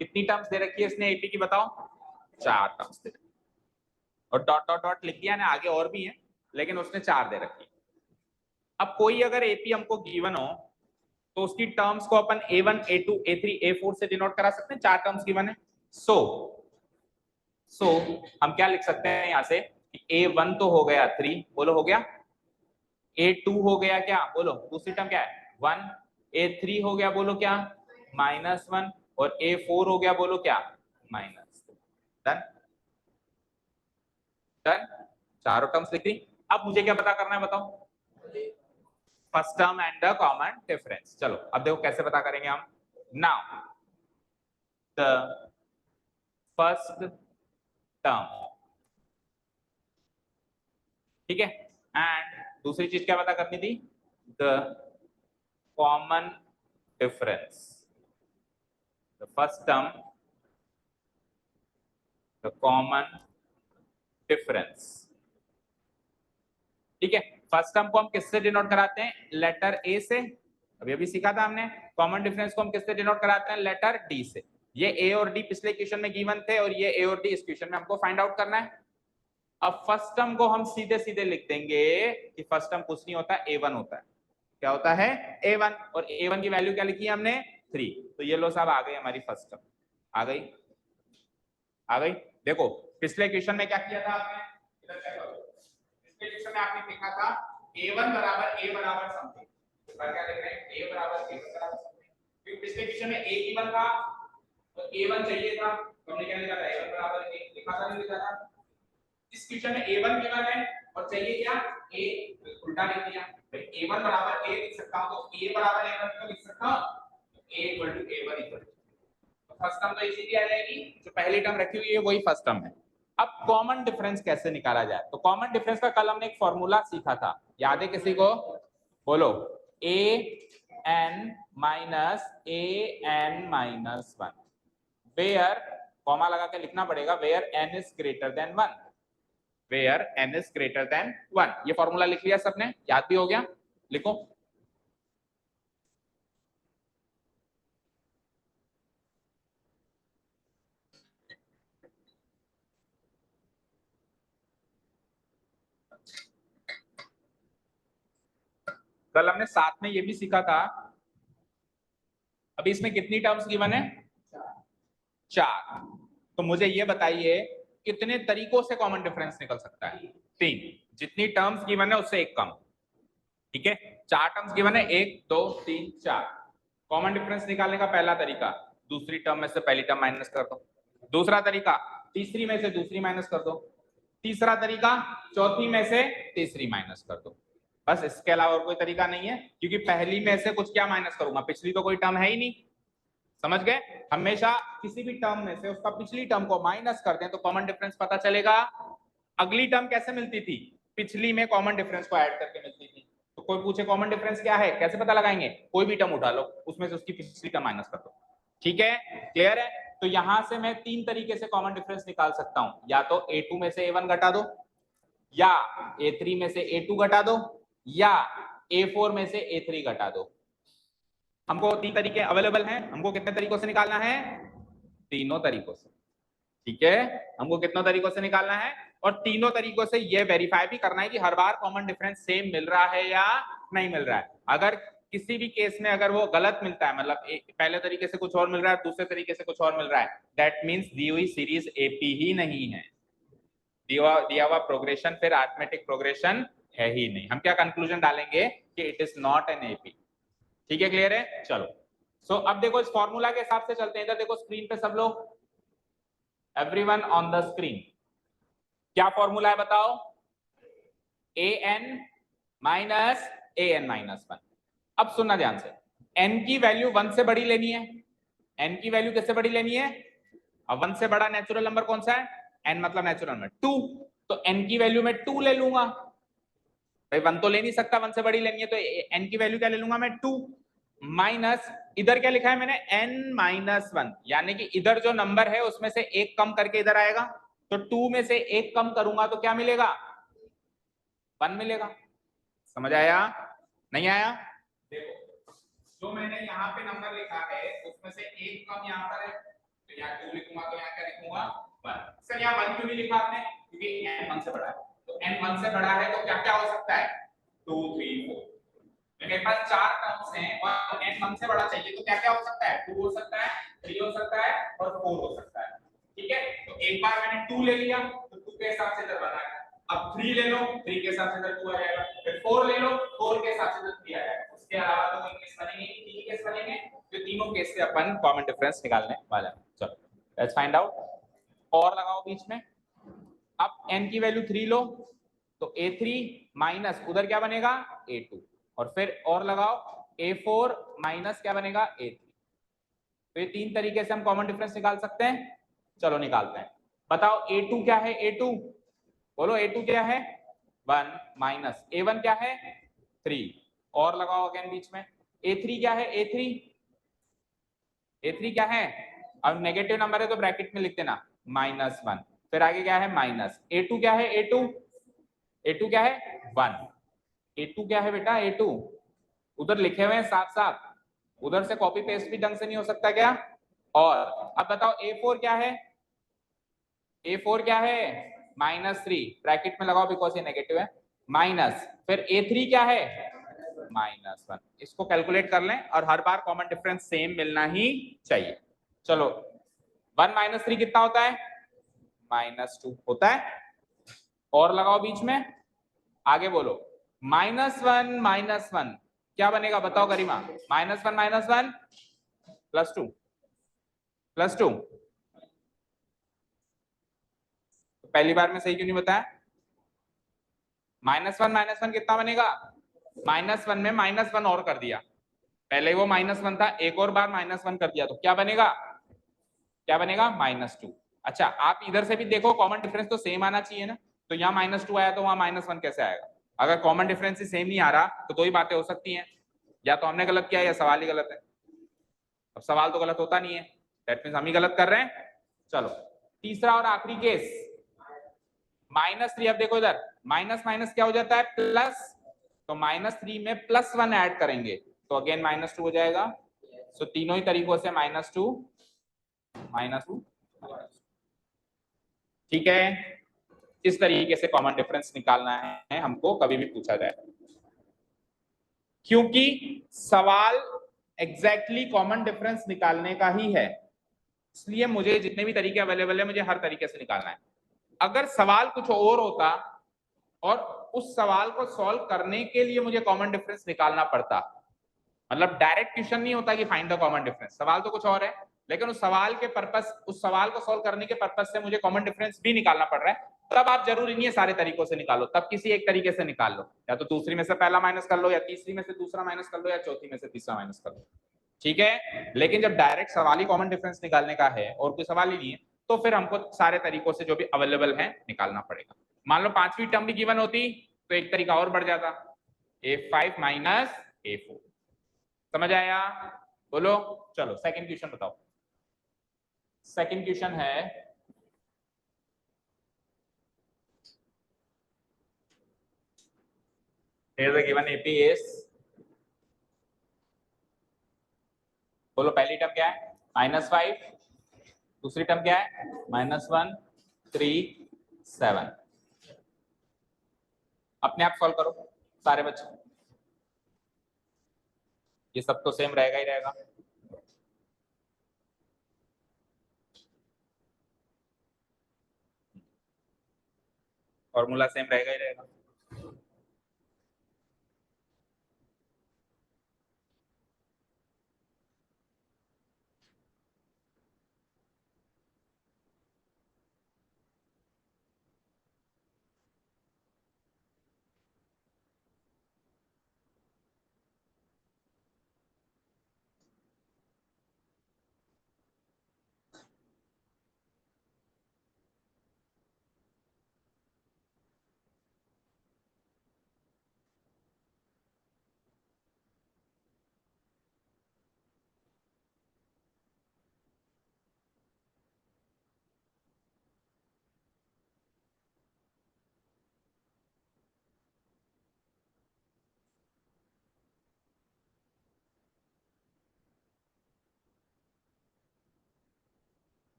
कितनी टर्म्स दे रखी है इसने AP की बताओ? 4 टर्म्स दे रखी, और डॉट डॉट डॉट लिख दिया ना, आगे और भी है लेकिन उसने 4 दे रखी। अब कोई अगर AP हमको गिवन हो तो उसकी टर्म्स को अपन A1 A2 A3 A4 से डिनोट करा सकते हैं। 4 टर्म्स गिवन है, सो हम क्या लिख सकते हैं यहां से, A1 तो हो गया 3, बोलो हो गया। A2 हो गया क्या, बोलो दूसरी टर्म क्या है 1, A3 हो गया बोलो क्या -1, और A4 हो गया बोलो क्या -। डन डन, चारों टर्म्स लिख दी। अब मुझे क्या पता करना है बताओ? First term and the common difference. चलो अब देखो कैसे पता करेंगे हम। नाउ द फर्स्ट टर्म, ठीक है, एंड दूसरी चीज क्या पता करनी थी? The common difference. The first term, the common difference, ठीक है। फर्स्ट टर्म को हम किससे डिनोट कराते हैं? लेटर ए से, अभी अभी सीखा था हमने। कॉमन डिफरेंस को हम किससे डिनोट कराते हैं? लेटर डी से। ये ए और डी पिछले क्वेश्चन में गिवन थे, और ये ए और डी इस क्वेश्चन में हमको फाइंड आउट करना है। अब फर्स्ट टर्म को हम सीधे सीधे लिख देंगे कि फर्स्ट टर्म कुछ नहीं होता, A1 होता है। क्या होता है? A1, और A1 की वैल्यू क्या लिखी है हमने? 3। तो ये लो साहब आ गई हमारी फर्स्ट टर्म, आ गई, आ गई। देखो पिछले क्वेश्चन में क्या किया था आपने, इधर चेक करो। पिछले क्वेश्चन में आपने लिखा था A1 बराबर A बराबर समथिंग, पर क्या लिख रहे हैं? A बराबर A बराबर समथिंग, क्योंकि पिछले क्वेश्चन में A गिवन था तो A1 चाहिए था, तो हमने क्या लिखा था? A1 बराबर A लिखा था, नहीं लिखा था? इस क्वेश्चन में A1 गिवन है और चाहिए क्या? A, उल्टा लिख दिया। भाई A1 बराबर A लिख सकता हूं, तो A बराबर A1 तो लिख सकता हूं, A equal to A1 equal to, first term तो इजीली आ जाएगी, जो पहली टर्म रखी हुई है वही फर्स्ट टर्म है। अब कॉमन डिफरेंस कैसे निकाला जाए? तो कॉमन डिफरेंस का कल हमने एक फॉर्मूला सीखा था, याद है किसी को? बोलो, an minus an-1, where, comma लगा के लिखना पड़ेगा, where n is greater than 1, where n is greater than 1। ये फॉर्मूला लिख लिया सबने, याद भी हो गया? लिखो। कल हमने साथ में ये भी सीखा था। अभी इसमें कितनी टर्म्स गिवन है? 4। तो मुझे ये बताइए कितने तरीकों से कॉमन डिफरेंस निकल सकता है? 3। जितनी टर्म्स गिवन है उससे एक कम, ठीक है। 4 टर्म्स गिवन है, 1 2 3 4। कॉमन डिफरेंस निकालने का पहला तरीका, दूसरी टर्म में से पहली टर्म माइनस कर दो। दूसरा तरीका, तीसरी में से दूसरी माइनस कर दो। तीसरा तरीका, चौथी में से तीसरी माइनस कर दो। बस, इसके अलावा और कोई तरीका नहीं है, क्योंकि पहली में से कुछ क्या माइनस करूंगा? पिछली तो कोई टर्म है ही नहीं, समझ गए? हमेशा किसी भी टर्म में से उसका पिछली टर्म को माइनस कर दें तो कॉमन डिफरेंस पता चलेगा। अगली टर्म कैसे मिलती थी? पिछली में कॉमन डिफरेंस को ऐड करके मिलती थी। तो कोई पूछे कॉमन डिफरेंस क्या है, कैसे पता लगाएंगे? कोई भी टर्म उठा लो, उसमें से उसकी पिछली टर्म माइनस कर दो, ठीक है? क्लियर है? तो यहां से मैं 3 तरीके से कॉमन डिफरेंस निकाल सकता हूं, या तो A2 में से A1 घटा दो, या A3 में से A2 घटा दो, या A4 में से A3 घटा दो। हमको 3 तरीके अवेलेबल हैं। हमको कितने तरीकों से निकालना है? तीनों तरीकों से, ठीक है। हमको कितनों तरीकों से निकालना है, और तीनों तरीकों से ये वेरीफाई भी करना है कि हर बार कॉमन डिफरेंस सेम मिल रहा है या नहीं मिल रहा है। अगर किसी भी केस में अगर वो गलत मिलता है, मतलब पहले तरीके से कुछ और मिल रहा है, दूसरे तरीके से कुछ और मिल रहा है, दैट मींस दी हुई सीरीज एपी ही नहीं है, दिया हुआ प्रोग्रेशन फिर अरिथमेटिक प्रोग्रेशन है ही नहीं। हम क्या कंक्लूजन डालेंगे कि it is not an AP, ठीक है? क्लियर है? चलो, सो अब देखो इस फॉर्मूला के हिसाब से चलते हैं। इधर देखो स्क्रीन पे सब लोग, एवरीवन ऑन द स्क्रीन, क्या फॉर्मूला है बताओ? an minus an-1। अब सुनना ध्यान से, n की वैल्यू 1 से बड़ी लेनी है। n की वैल्यू किससे बड़ी लेनी है? अब 1 से बड़ा नेचुरल नंबर कौन सा है? n मतलब नेचुरल नंबर 2, तो n की वैल्यू मैं 2 ले लूंगा। भाई 1 तो ले नहीं सकता, 1 से बड़ी लेनी है, तो n की वैल्यू क्या ले लूंगा मैं? 2 माइनस, इधर क्या लिखा है मैंने? n-1, यानी कि इधर जो नंबर है उसमें से एक कम करके इधर आएगा, तो 2 में से एक कम करूंगा तो क्या मिलेगा? 1 मिलेगा। समझ आया? नहीं आया? देखो जो मैंने यहाँ पे नंबर लिखा है उसमें से एक कम यहाँ पर है, तो यहाँ 2 लिखूंगा तो यहाँ क्या लिखूंगा 1। सर यहाँ 1 क्यों नहीं लिखा आपने? क्योंकि n 1 से बड़ा है, तो n 1 से बड़ा है तो क्या क्या हो सकता है 2 3 4। मेरे पास 4 टर्म्स हैं और n 1 से बड़ा चाहिए तो क्या क्या हो सकता है 2 हो सकता है, 3 हो सकता है और 4 हो सकता है। ठीक है, तो एक बार मैंने 2 ले लिया तो 2 के हिसाब से इधर बना है। अब 3 ले लो, 3 के हिसाब से इधर 2 आ जाएगा, फिर 4 ले लो, 4 के हिसाब से इधर 3 आ जाएगा। उसके अलावा तो कोई केस बनेंगे नहीं, 3 केस बनेंगे, तो तीनों केस से अपन कॉमन डिफरेंस निकालने वाला है। चलो लेट्स फाइंड आउट। और लगाओ बीच में, अब n की वैल्यू 3 लो तो a3 माइनस उधर क्या बनेगा a2, और फिर और लगाओ a4 माइनस क्या बनेगा a3। तो ये 3 तरीके से हम कॉमन डिफरेंस निकाल सकते हैं। चलो निकालते हैं। बताओ a2 क्या है? a2 बोलो, a2 क्या है 1 माइनस a1 क्या है 3, और लगाओ अगेन बीच में a3 क्या है a3 a3 क्या है, अब नेगेटिव नंबर है तो ब्रैकेट में लिख देना -1, फिर आगे क्या है माइनस a2 क्या है a2 क्या है 1, a2 क्या है बेटा a2 उधर लिखे हुए हैं साफ साफ, उधर से कॉपी पेस्ट भी ढंग से नहीं हो सकता क्या? और अब बताओ a4 क्या है, a4 क्या है -3, ब्रैकेट में लगाओ बिकॉज ये नेगेटिव है, माइनस फिर a3 क्या है -1। इसको कैलकुलेट कर लें और हर बार कॉमन डिफरेंस सेम मिलना ही चाहिए। चलो 1 - 3 कितना होता है -2 होता है, और लगाओ बीच में, आगे बोलो -1 क्या बनेगा बताओ गरिमा, -1 +2 +2, तो पहली बार में सही क्यों नहीं बताया? -1 कितना बनेगा, -1 में -1 और कर दिया, पहले वो -1 था, एक और बार -1 कर दिया तो क्या बनेगा -2। अच्छा आप इधर से भी देखो कॉमन डिफरेंस तो सेम आना चाहिए ना, तो यहाँ -2 आया तो वहां -1 कैसे आएगा? अगर कॉमन डिफरेंस ही सेम नहीं आ रहा तो दो ही बातें हो सकती हैं, या तो हमने गलत किया या सवाल ही गलत है। अब सवाल तो गलत होता नहीं है, दैट मींस हम ही गलत कर रहे हैं। चलो तीसरा और आखिरी केस -3, अब देखो इधर माइनस माइनस क्या हो जाता है प्लस, तो -3 में +1 ऐड करेंगे तो अगेन -2 हो जाएगा। सो तीनों ही तरीकों से -2 ठीक है। इस तरीके से कॉमन डिफरेंस निकालना है हमको, कभी भी पूछा जाए, क्योंकि सवाल एग्जैक्टली कॉमन डिफरेंस निकालने का ही है, इसलिए मुझे जितने भी तरीके अवेलेबल है मुझे हर तरीके से निकालना है। अगर सवाल कुछ और होता और उस सवाल को सॉल्व करने के लिए मुझे कॉमन डिफरेंस निकालना पड़ता, मतलब डायरेक्ट क्वेश्चन नहीं होता कि फाइंड द कॉमन डिफरेंस, सवाल तो कुछ और है, लेकिन उस सवाल के पर्पस, उस सवाल को सॉल्व करने के पर्पस से मुझे कॉमन डिफरेंस भी निकालना पड़ रहा है, तब आप जरूरी नहीं है सारे तरीकों से निकालो, तब किसी एक तरीके से निकाल लो, या तो दूसरी में से पहला माइनस कर लो, या तीसरी में से दूसरा माइनस कर लो, या चौथी में से तीसरा माइनस कर लो, ठीक है। लेकिन जब डायरेक्ट सवाल ही कॉमन डिफरेंस निकालने का है और कोई सवाल ही नहीं है, तो फिर हमको सारे तरीकों से जो भी अवेलेबल है निकालना पड़ेगा। मान लो पांचवी टर्म भी गिवन होती तो एक तरीका और बढ़ जाता, a5 - a4। समझ आया? बोलो। चलो सेकंड क्वेश्चन बताओ। सेकंड क्वेश्चन है, here the given AP is, बोलो पहली टर्म क्या है -5, दूसरी टर्म क्या है -1 3 7। अपने आप सॉल्व करो सारे बच्चे, ये सब तो सेम रहेगा ही रहेगा। फॉर्मूला सेम रहेगा ही रहेगा।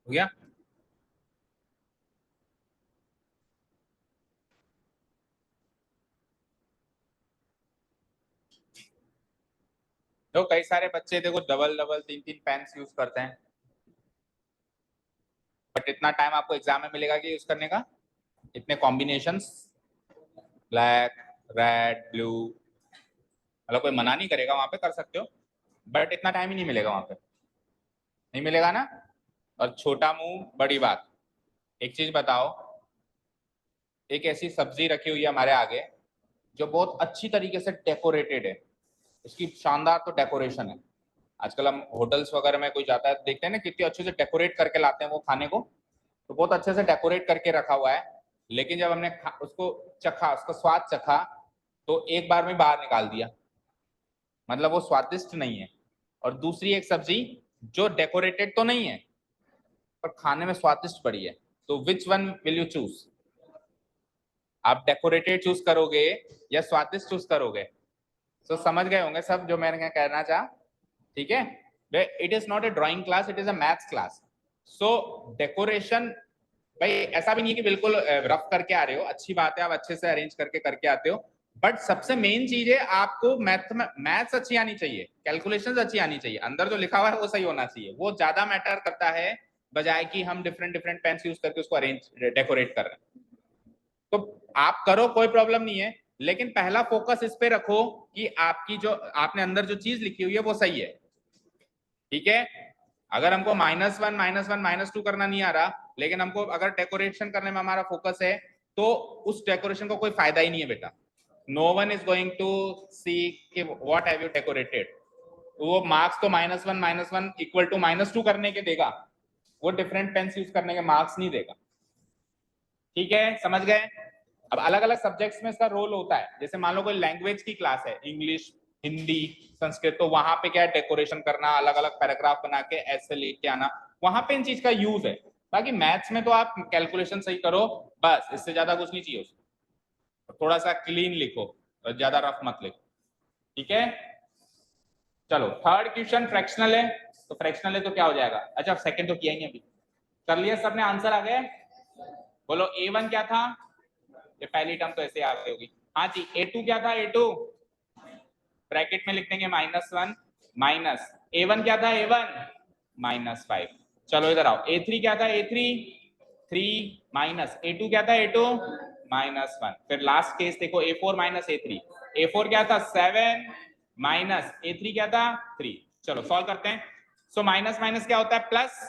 हो गया? तो कई सारे बच्चे देखो डबल डबल 3 3 पेन्स यूज करते हैं, बट इतना टाइम आपको एग्जाम में मिलेगा कि यूज करने का? इतने कॉम्बिनेशंस, ब्लैक, रेड, ब्लू, मतलब कोई मना नहीं करेगा, वहां पे कर सकते हो, बट इतना टाइम ही नहीं मिलेगा वहां पे, नहीं मिलेगा ना। और छोटा मुंह बड़ी बात। एक चीज बताओ, एक ऐसी सब्जी रखी हुई है हमारे आगे जो बहुत अच्छी तरीके से डेकोरेटेड है, इसकी शानदार तो डेकोरेशन है। आजकल हम होटल्स वगैरह में कोई जाता है देखते हैं ना कितनी अच्छे से डेकोरेट करके लाते हैं वो खाने को, तो बहुत अच्छे से डेकोरेट करके रखा हुआ है, लेकिन जब हमने उसको चखा, उसका स्वाद चखा, तो एक बार में बाहर निकाल दिया, मतलब वो स्वादिष्ट नहीं है। और दूसरी एक सब्जी जो डेकोरेटेड तो नहीं है पर खाने में स्वादिष्ट बड़ी है, तो which one will you choose? आप डेकोरेटेड चूज करोगे या स्वादिष्ट चूज करोगे? तो समझ गए होंगे सब जो मैंने कहना चाहा, ठीक है? It is not a drawing class, it is a maths class. So decoration भाई ऐसा भी नहीं है कि बिल्कुल रफ करके आ रहे हो, अच्छी बात है आप अच्छे से अरेंज करके आते हो, बट सबसे मेन चीज है आपको मैथ्स अच्छी आनी चाहिए, कैलकुलेशंस अच्छी आनी चाहिए, अंदर जो लिखा हुआ है वो सही होना चाहिए, वो ज्यादा मैटर करता है बजाय कि हम डिफरेंट डिफरेंट पेन्स यूज करके उसको अरेंज डेकोरेट कर रहे हैं। तो आप करो, कोई प्रॉब्लम नहीं है, लेकिन पहला फोकस इस पे रखो कि आपकी जो आपने अंदर जो चीज लिखी हुई है वो सही है, ठीक है? अगर हमको -1 -2 करना नहीं आ रहा, लेकिन हमको अगर डेकोरेशन करने में हमारा फोकस है, तो उस डेकोरेशन को कोई फायदा ही नहीं है बेटा। No one is going to see कि व्हाट हैव यू डेकोरेटेड, वो मार्क्स तो -1 इक्वल टू -2 करने के देगा, वो डिफरेंट पेन्स यूज करने के मार्क्स नहीं देगा, ठीक है? समझ गए? अब अलग अलग सब्जेक्ट्स में इसका रोल होता है, जैसे मान लो कोई लैंग्वेज की क्लास है, इंग्लिश, हिंदी, संस्कृत, तो वहां पे क्या है डेकोरेशन करना, अलग अलग पैराग्राफ बना के ऐसे लेके आना, वहां पे इन चीज का यूज है। बाकी मैथ्स में तो आप कैलकुलेशन सही करो, बस इससे ज्यादा कुछ नहीं चाहिए उसको, थोड़ा सा क्लीन लिखो, ज्यादा रफ मत लिखो, ठीक है? चलो थर्ड क्वेश्चन फ्रैक्शनल है, तो फ्रैक्शनल है तो क्या हो जाएगा? अच्छा सेकंड तो किया ही नहीं अभी, कर लिया सबने? आंसर आ गया? बोलो A1 क्या था? ये पहली टर्म तो ऐसे आ गई होगी। हाँ जी, A2 क्या था? A2 ब्रैकेट में लिख देंगे -1 माइनस A1 क्या था? A1 -5। चलो इधर आओ, A3 क्या था? A3 3 माइनस A2 क्या था? A2 -1। फिर लास्ट केस देखो, A4 A3, A4 क्या था? 7 माइनस A3 क्या था? 3। चलो सॉल्व करते हैं। सो माइनस माइनस क्या होता है? प्लस,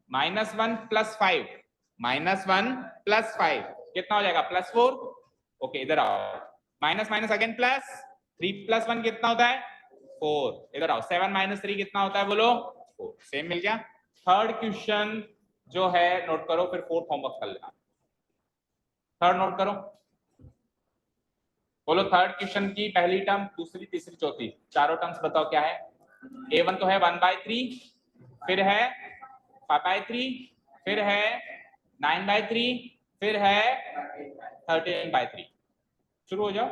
-1 + 5, -1 + 5 कितना हो जाएगा? +4। ओके इधर आओ, माइनस माइनस अगेन प्लस, 3 + 1 कितना होता है? 4। इधर आओ, 7 - 3 कितना होता है? बोलो 4। सेम मिल गया। थर्ड क्वेश्चन जो है नोट करो, फिर फोर्थ होमवर्क कर लेना। थर्ड नोट करो, बोलो थर्ड क्वेश्चन की पहली टर्म, दूसरी, तीसरी, चौथी, चारों टर्म्स बताओ क्या है? A1 तो है 1/3, फिर है 5/3, फिर है 9/3, फिर है 13/3। शुरू हो जाओ,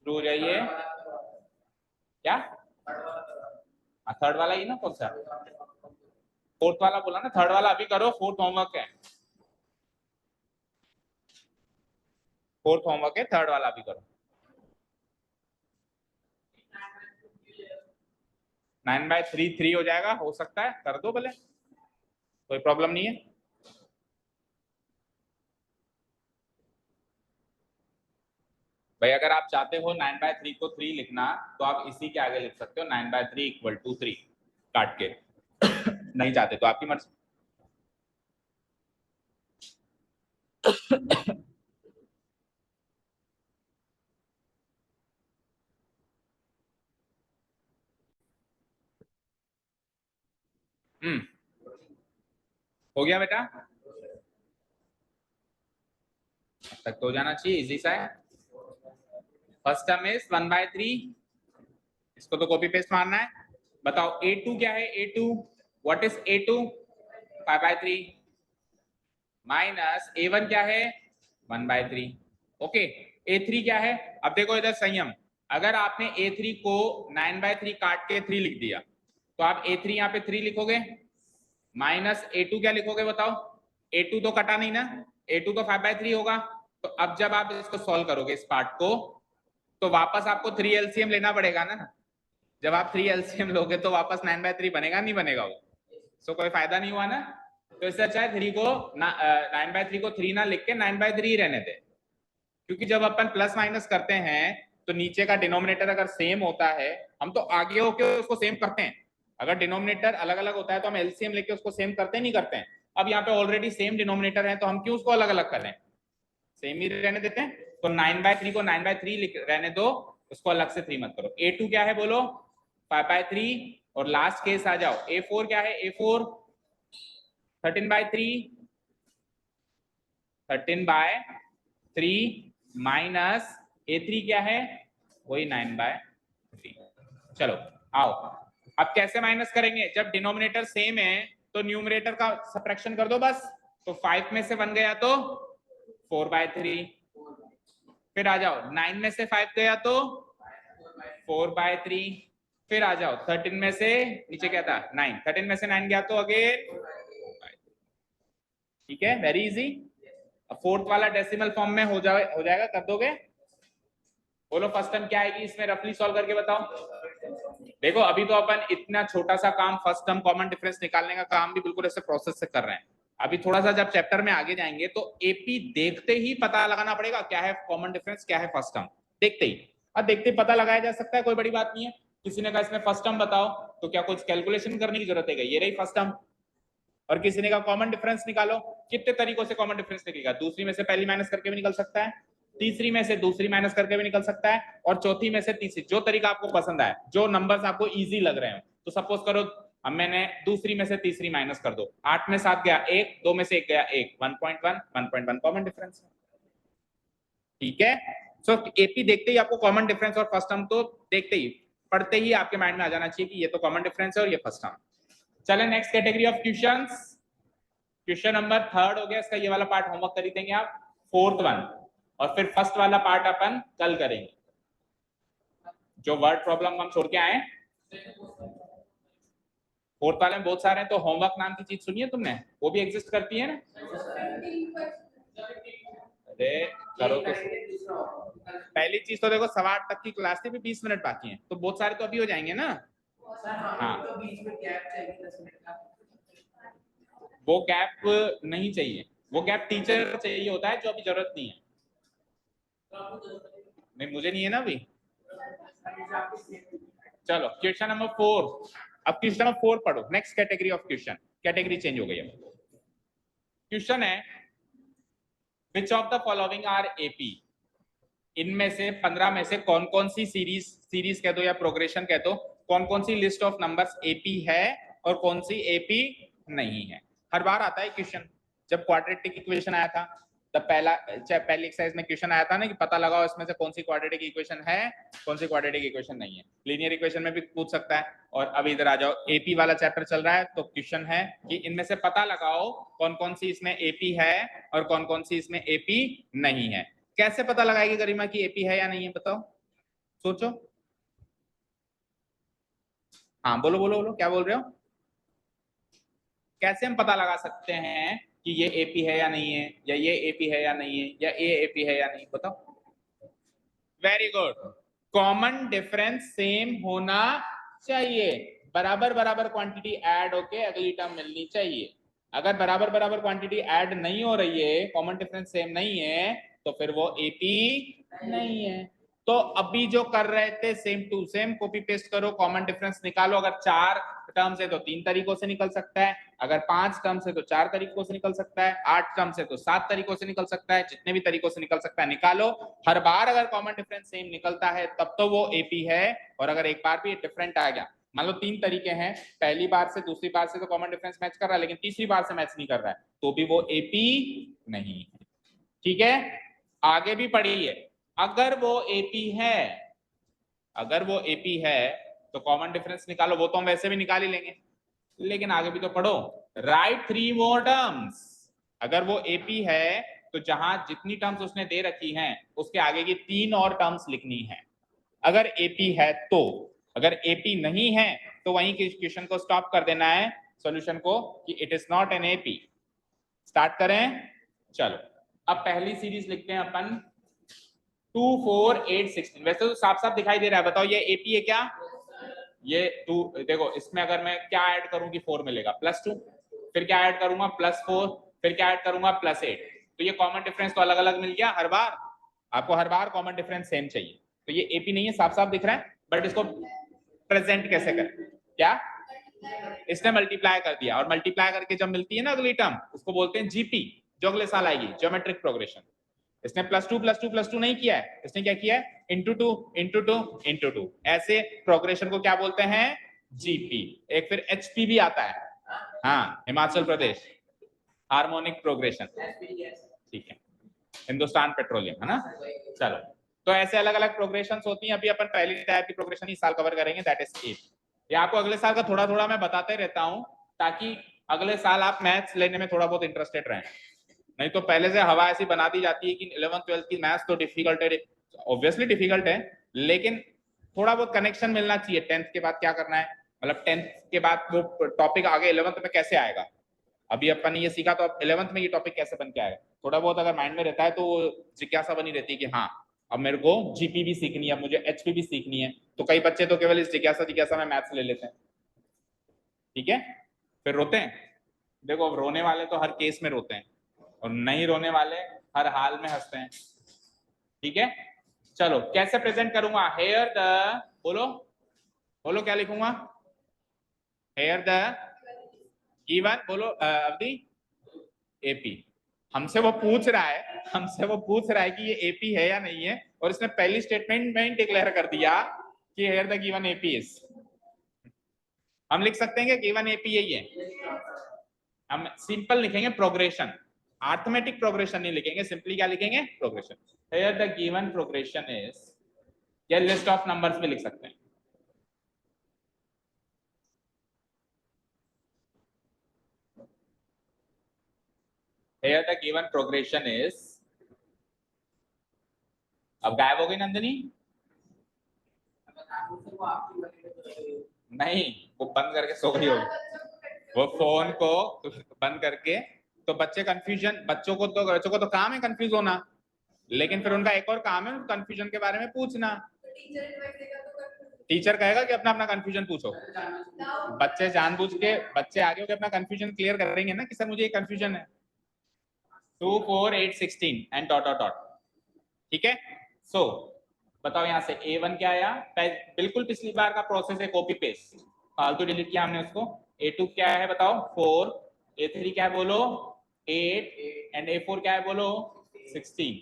शुरू हो जाइए। क्या? थर्ड वाला ही ना, कौन सा? फोर्थ वाला बोला ना, थर्ड वाला अभी करो, फोर्थ होमवर्क है, फोर्थ होमवर्क है, थर्ड वाला अभी करो। 9/3 3 हो जाएगा, हो सकता है, कर दो भले, कोई प्रॉब्लम नहीं है। भाई अगर आप चाहते हो 9/3 को 3 लिखना, तो आप इसी के आगे लिख सकते हो 9/3 = 3 काट के। नहीं चाहते तो आपकी मर्जी। हो गया बेटा? तक तो हो जाना चाहिए, इजी सा है। फर्स्ट टर्म इज 1/3, इसको तो कॉपी पेस्ट मारना है। बताओ A2 क्या है? A2 what is A2? 5/3 minus A1 क्या है? 1/3। ओके, A3 क्या है? अब देखो इधर संयम, अगर आपने A3 को 9/3 काट के 3 लिख दिया, तो आप A3 यहाँ पे 3 लिखोगे, माइनस A2 क्या लिखोगे बताओ? A2 तो कटा नहीं ना, A2 तो 5/3 होगा। तो अब जब आप इसको सॉल्व करोगे इस पार्ट को, तो वापस आपको 3 LCM लेना पड़ेगा ना। जब आप 3 LCM लोगे तो वापस 9/3 बनेगा, नहीं बनेगा वो? सो कोई फायदा नहीं हुआ ना। तो इससे अच्छा है 3 को 9/3 को 3 ना लिख के 9/3 रहने दे, क्योंकि जब अपन प्लस माइनस करते हैं तो नीचे का डिनोमिनेटर अगर सेम होता है, हम तो आगे होके उसको सेम करते हैं। अगर डिनोमिनेटर अलग अलग होता है तो हम एलसीएम लेके उसको सेम करते नहीं करते हैं। अब यहाँ पे ऑलरेडी सेम डिनोमिनेटर है तो हम क्यों उसको अलग अलग कर रहे हैं, सेम ही रहने देते हैं। तो 9/3 को 9/3 रहने दो, उसको अलग से 3 मत करो। A2 क्या है बोलो? 5/3। और लास्ट केस आ जाओ, A4 क्या है? A4 13/3, 13/3 माइनस A3 क्या है? वही 9/3। चलो आओ, अब कैसे माइनस करेंगे? जब डिनोमिनेटर सेम है तो न्यूमरेटर का सब्ट्रैक्शन कर दो बस। तो 5 में से 1 गया तो 4/3। फिर आ जाओ 9 में से 5 गया तो 4/3। फिर आ जाओ 13 में से, नीचे क्या था 9, 13 में से 9 गया तो अगेन। ठीक है, वेरी इजी। अब फोर्थ वाला डेसिमल फॉर्म में हो जाएगा, कर दोगे? बोलो फर्स्ट टर्म क्या आएगी इसमें, रफली सॉल्व करके बताओ। देखो अभी तो अपन इतना छोटा सा काम, फर्स्ट टर्म कॉमन डिफरेंस निकालने का काम भी बिल्कुल ऐसे प्रोसेस से कर रहे हैं। अभी थोड़ा सा जब चैप्टर में आगे जाएंगे तो एपी देखते ही पता लगाना पड़ेगा क्या है कॉमन डिफरेंस, क्या है फर्स्ट टर्म, देखते ही। अब देखते ही पता लगाया जा सकता है, कोई बड़ी बात नहीं है। किसी ने कहा इसमें फर्स्ट टर्म बताओ, तो क्या कुछ कैलकुलेशन करने की जरूरत है? ये रही फर्स्ट टर्म। और किसी ने कहा कॉमन डिफरेंस निकालो, कितने तरीकों से कॉमन डिफरेंस निकलेगा? दूसरी में से पहली माइनस करके भी निकल सकता है, तीसरी में से दूसरी माइनस करके भी निकल सकता है, और चौथी में से तीसरी। जो तरीका आपको पसंद आए, जो नंबर्स आपको इजी लग रहे हो। तो सपोज करो अब मैंने दूसरी में से तीसरी माइनस कर दो, 8 में 7 गया 1, 2 में से 1 गया 1, 1.1, 1.1 कॉमन डिफरेंस है। ठीक है, सो एपी देखते ही आपको कॉमन डिफरेंस और फर्स्ट टर्म तो देखते ही, पढ़ते ही आपके माइंड में आ जाना चाहिए कि ये तो कॉमन डिफरेंस है और ये फर्स्ट टर्म। चले next category of questions. Question number 3 हो गया, इसका ये वाला पार्ट होमवर्क कर ही देंगे आप, 4th वन। और फिर फर्स्ट वाला पार्ट अपन कल करेंगे। जो वर्ड प्रॉब्लम हम छोड़ के आए 4th वाले में बहुत सारे हैं, तो होमवर्क नाम की चीज सुनी है तुमने? वो भी एग्जिस्ट करती है ना? अरे करो तो। पहली चीज तो देखो 8:15 तक की क्लास थी, 20 मिनट बाकी हैं, तो बहुत सारे तो अभी हो जाएंगे ना। हाँ, वो गैप नहीं चाहिए, वो गैप टीचर चाहिए होता है, जो अभी जरूरत नहीं है। नहीं मुझे नहीं है ना अभी। चलो क्वेश्चन नंबर 4। अब क्वेश्चन नंबर 4 पढ़ो, next category of question, category change हो गई है। क्वेश्चन है which of the following are AP? इनमें से 15 में से कौन कौन सी सीरीज कह दो या प्रोग्रेशन कह दो, कौन कौन सी लिस्ट ऑफ नंबर्स एपी है और कौन सी एपी नहीं है। हर बार आता है क्वेश्चन, जब क्वाड्रेटिक इक्वेशन आया था, तब पहली एक्सरसाइज में क्वेश्चन आया था ना कि पता लगाओ इसमें से कौन सी क्वाड्रेटिक इक्वेशन है, कौन सी क्वाड्रेटिक इक्वेशन नहीं है। लीनियर इक्वेशन में भी पूछ सकता है। और अब इधर आ जाओ, एपी वाला चैप्टर चल रहा है, तो क्वेश्चन है कि इनमें से पता लगाओ कौन कौन सी इसमें एपी है और कौन कौन सी इसमें एपी नहीं है। कैसे पता लगाएगी गरिमा की एपी है या नहीं है, बताओ, सोचो। हाँ बोलो बोलो बोलो, क्या बोल रहे हो? कैसे हम पता लगा सकते हैं कि ये एपी है या नहीं है, या ये एपी है या नहीं है, या ए एपी है या नहीं, बताओ। Very good, common difference same होना चाहिए, बराबर बराबर क्वांटिटी ऐड होके अगली टर्म मिलनी चाहिए। अगर बराबर बराबर क्वांटिटी ऐड नहीं हो रही है, कॉमन डिफरेंस सेम नहीं है, तो फिर वो एपी नहीं है। तो अभी जो कर रहे थे same to same copy paste करो, कॉमन डिफरेंस निकालो। अगर 4 टर्म्स है तो 3 तरीकों से निकल सकता है, अगर 5 टर्म्स है तो 4 तरीकों से निकल सकता है, 8 टर्म्स है तो 7 तरीकों से निकल सकता है, जितने भी तरीकों से निकल सकता है निकालो। हर बार अगर कॉमन डिफरेंस सेम निकलता है तब तो वो एपी है। और अगर एक बार भी डिफरेंट आ गया, मान लो 3 तरीके हैं, पहली बार से दूसरी बार से तो कॉमन डिफरेंस मैच कर रहा है, लेकिन तीसरी बार से मैच नहीं कर रहा है, तो भी वो एपी नहीं है। ठीक है, आगे भी पढ़िए। अगर वो एपी है, अगर वो एपी है तो कॉमन डिफरेंस निकालो, वो तो हम वैसे भी निकाल ही लेंगे, लेकिन आगे भी तो पढ़ो। Right 3 more terms. अगर वो एपी है तो जहां जितनी टर्म्स उसने दे रखी हैं उसके आगे की 3 और टर्म्स लिखनी है, अगर एपी है तो। अगर एपी नहीं है तो वहीं के क्वेश्चन को स्टॉप कर देना है, सॉल्यूशन को कि it is not an AP. Start करें, चलो। अब पहली सीरीज लिखते हैं अपन 2 4 8 16। वैसे तो साफ साफ दिखाई दे रहा है, बताओ ये एपी है क्या? ये 2, देखो इसमें अगर मैं क्या ऐड करूंगी 4 मिलेगा +2, फिर क्या ऐड करूंगा +4, फिर क्या ऐड करूंगा +8। तो ये कॉमन डिफरेंस तो अलग अलग मिल गया हर बार, आपको हर बार कॉमन डिफरेंस सेम चाहिए। तो ये एपी नहीं है, साफ साफ दिख रहा है, बट इसको प्रेजेंट कैसे करें? क्या इसने मल्टीप्लाई कर दिया, और मल्टीप्लाई करके जब मिलती है ना अगली टर्म, उसको बोलते हैं जीपी, जो अगले साल आएगी, ज्योमेट्रिक प्रोग्रेशन। इसने +2 +2 +2 नहीं किया है, इसने क्या किया है ×2 ×2 ×2। ऐसे प्रोग्रेशन को क्या बोलते हैं? जीपी। एक फिर एचपी भी आता है, हाँ, हिमाचल प्रदेश हार्मोनिक प्रोग्रेशन, ठीक है, हिंदुस्तान पेट्रोलियम, है ना। चलो, तो ऐसे अलग अलग प्रोग्रेशन होती हैं। अभी अपन पहली टाइप की प्रोग्रेशन इस साल कवर करेंगे, दैट इज एप। ये आपको अगले साल का थोड़ा थोड़ा मैं बताते रहता हूं, ताकि अगले साल आप मैथ्स लेने में थोड़ा बहुत इंटरेस्टेड रहें। नहीं तो पहले से हवा ऐसी बना दी जाती है कि 11th 12th की मैथ्स तो डिफिकल्ट है, ऑब्वियसली डिफिकल्ट है, लेकिन थोड़ा बहुत कनेक्शन मिलना चाहिए 10th के बाद क्या करना है, मतलब 10th के बाद वो टॉपिक आगे 11th में कैसे आएगा। अभी अपन ने ये सीखा, तो अब 11th में ये टॉपिक कैसे बन के आएगा, थोड़ा बहुत अगर माइंड में रहता है तो जिज्ञासा बनी रहती है कि हाँ अब मेरे को जीपी भी सीखनी है, अब मुझे एचपी भी सीखनी है। तो कई बच्चे तो केवल इस जिज्ञासा में मैथ्स ले लेते हैं, ठीक है, फिर रोते हैं। देखो अब रोने वाले तो हर केस में रोते हैं, और नहीं रोने वाले हर हाल में हंसते हैं, ठीक है। चलो कैसे प्रेजेंट करूंगा? हेयर द, बोलो बोलो क्या लिखूंगा? हेयर द गिवन, बोलो अवधि, एपी। हमसे वो पूछ रहा है कि ये एपी है या नहीं है, और इसने पहली स्टेटमेंट में डिक्लेयर कर दिया कि here the given AP is. हम लिख सकते हैं कि गिवन एपी यही है, हम सिंपल लिखेंगे प्रोग्रेशन, अर्थमेटिक प्रोग्रेशन नहीं लिखेंगे, सिंपली क्या लिखेंगे? Progression. Here the given progression is, या लिस्ट ऑफ नंबर्स में लिख सकते हैं। Here the given progression is, अब गायब हो गई नंदिनी? नहीं, वो बंद करके सो गई होगी, वो फोन को बंद करके। तो बच्चों को तो काम है कंफ्यूज होना, लेकिन फिर उनका एक और काम है कंफ्यूजन के बारे में पूछना। टीचर कहेगा कि अपना अपना कंफ्यूजन पूछो, बच्चे जानबूझ के, बच्चे आगे होकर अपना कंफ्यूजन क्लियर करेंगे ना कि सर मुझे ये कंफ्यूजन है। 2 4 8 16 एंड डॉट डॉट डॉट, ठीक है। सो बताओ यहाँ से A1 क्या आया? बिल्कुल पिछली बार का प्रोसेस है, कॉपी पेस्ट, फालतू डिलीट किया हमने उसको। A2 क्या है बताओ? 4। A3 क्या है बोलो? 8। एंड A4 क्या है बोलो? 16।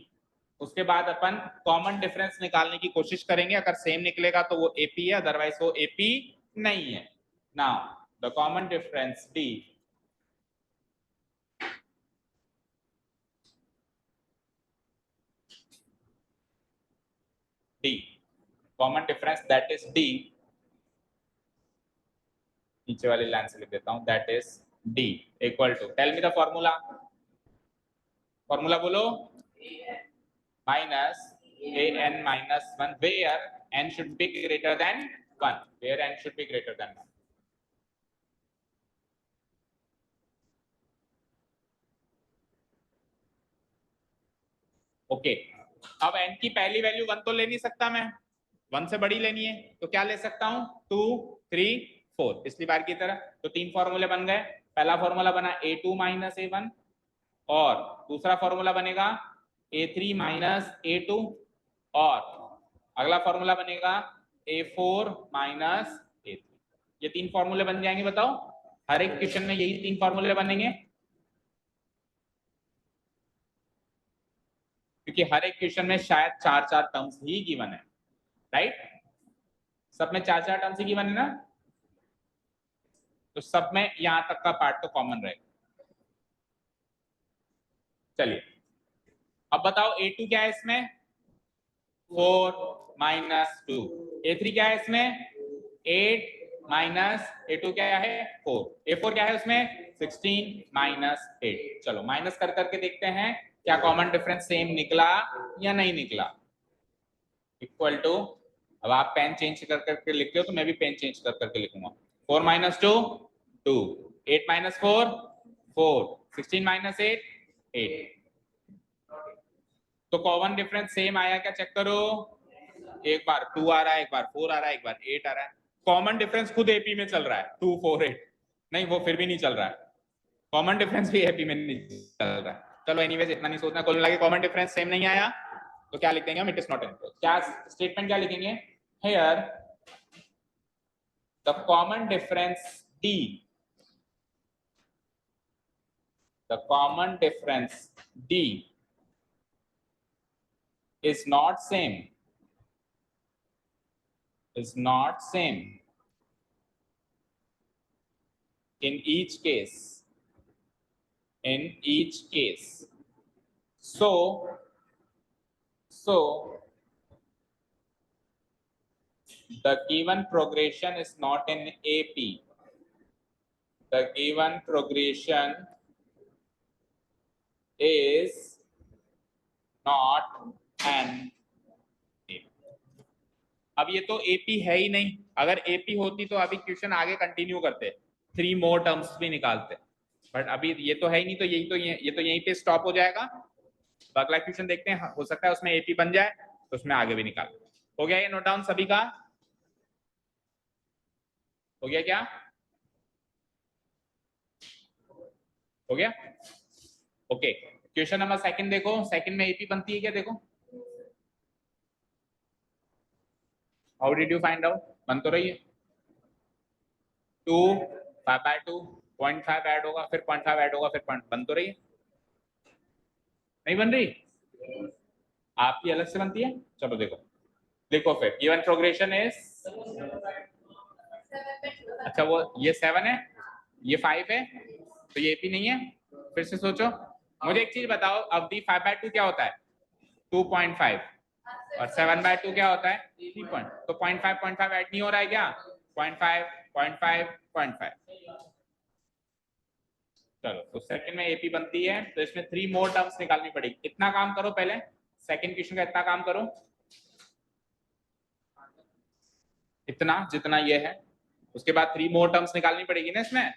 उसके बाद अपन कॉमन डिफरेंस निकालने की कोशिश करेंगे, अगर सेम निकलेगा तो वो एपी है, अदरवाइज वो एपी नहीं है। Now the common difference d, d common difference that is d, नीचे वाली लाइन से लिख देता हूं, that is d equal to, tell me the formula, formula बोलो, minus an minus 1 where n should be greater than 1, where n should be greater than 1। Okay, अब n की पहली वैल्यू 1 तो ले नहीं सकता मैं, 1 से बड़ी लेनी है, तो क्या ले सकता हूं? 2 3 4, पिछली बार की तरह। तो 3 फॉर्मूले बन गए। पहला फॉर्मूला बना A2 माइनस A1, और दूसरा फॉर्मूला बनेगा A3 माइनस A2, और अगला फॉर्मूला बनेगा A4 माइनस A3। ये 3 फॉर्मूले बन जाएंगे। बताओ, हर एक क्वेश्चन में यही 3 फॉर्मूले बनेंगे, क्योंकि हर एक क्वेश्चन में शायद 4 टर्म्स ही गिवन है, राइट? सब में 4 टर्म्स ही गिवन है ना, तो सब में यहां तक का पार्ट तो कॉमन रहेगा। चलिए अब बताओ A2 क्या है इसमें? 4 माइनस 2। A3 क्या है इसमें? 8 माइनस A2 क्या है? 4। A4 क्या है उसमें? 16 माइनस 8। चलो माइनस कर करके देखते हैं क्या कॉमन डिफरेंस सेम निकला या नहीं निकला। इक्वल टू, अब आप पेन चेंज कर करके लिखते हो तो मैं भी पेन चेंज कर करके लिखूंगा। 4 माइनस 2 2, 8 माइनस 4 4, 16 माइनस 8 8। तो कॉमन डिफरेंस सेम आया क्या, चेक करो। एक बार 2 आ रहा है, एक बार 4 आ रहा है, एक बार 8 आ रहा है। कॉमन डिफरेंस खुद एपी में चल रहा है 2 4 8, नहीं वो फिर भी नहीं चल रहा है, कॉमन डिफरेंस भी एपी में नहीं चल रहा है। चलो एनीवेज इतना नहीं सोचना, कुल मिला के कॉमन डिफरेंस सेम नहीं आया तो क्या लिख देंगे हम, इट इज नॉट इनपुट। क्या स्टेटमेंट क्या लिखेंगे, here the common difference D, the common difference d is not same in each case so the given progression is not in AP, the given progression is not an AP। अब ये तो AP है ही नहीं, अगर AP होती तो अभी question आगे कंटिन्यू करते, 3 मोर टर्म्स भी निकालते, बट अभी ये तो है ही नहीं, तो यही तो ये तो यहीं पे स्टॉप हो जाएगा। तो अगला क्वेश्चन देखते हैं, हो सकता है उसमें AP बन जाए तो उसमें आगे भी निकाल। हो गया ये नोट डाउन सभी का, हो गया क्या, हो गया ओके। क्वेश्चन नंबर सेकंड देखो, सेकंड में AP बनती है क्या, देखो how did you find out, बन तो रही है 2 5/2 0.5 ऐड होगा, फिर 0.5 ऐड होगा, फिर बन तो रही है, नहीं बन रही, आपकी अलग से बनती है। चलो देखो, देखो फिर गिवन प्रोग्रेशन इज, अच्छा वो ये 7 है, ये 5 है, तो ये AP नहीं है। फिर से सोचो, मुझे एक चीज बताओ, अवधि 5/2 क्या होता है 2.5 और 7/2 क्या होता है 3 पॉइंट, तो 0.5 ऐड नहीं हो रहा है क्या, 0.5 0.5 0.5। चलो तो सेकंड में AP बनती है, तो इसमें 3 मोर टर्म्स निकालनी पड़ेगी। इतना काम करो पहले, सेकंड क्वेश्चन का इतना काम करो, इतना जितना ये है, उसके बाद 3 मोर टर्म्स निकालनी पड़ेगी ना इसमें,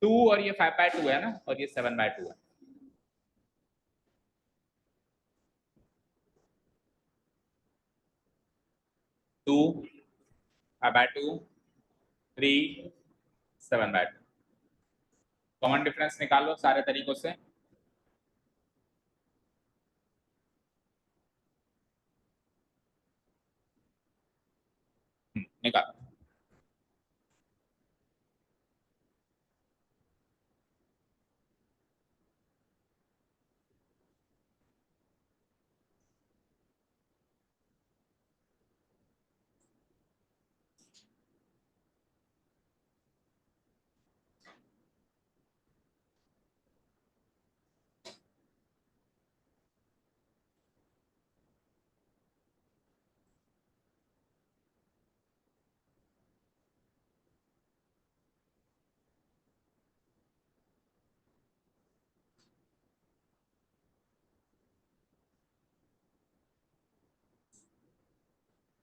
2 और ये 5/2 है ना, और ये 7/2 है। टू 5/2 3 7/2, कॉमन डिफरेंस निकालो सारे तरीकों से। निकालो,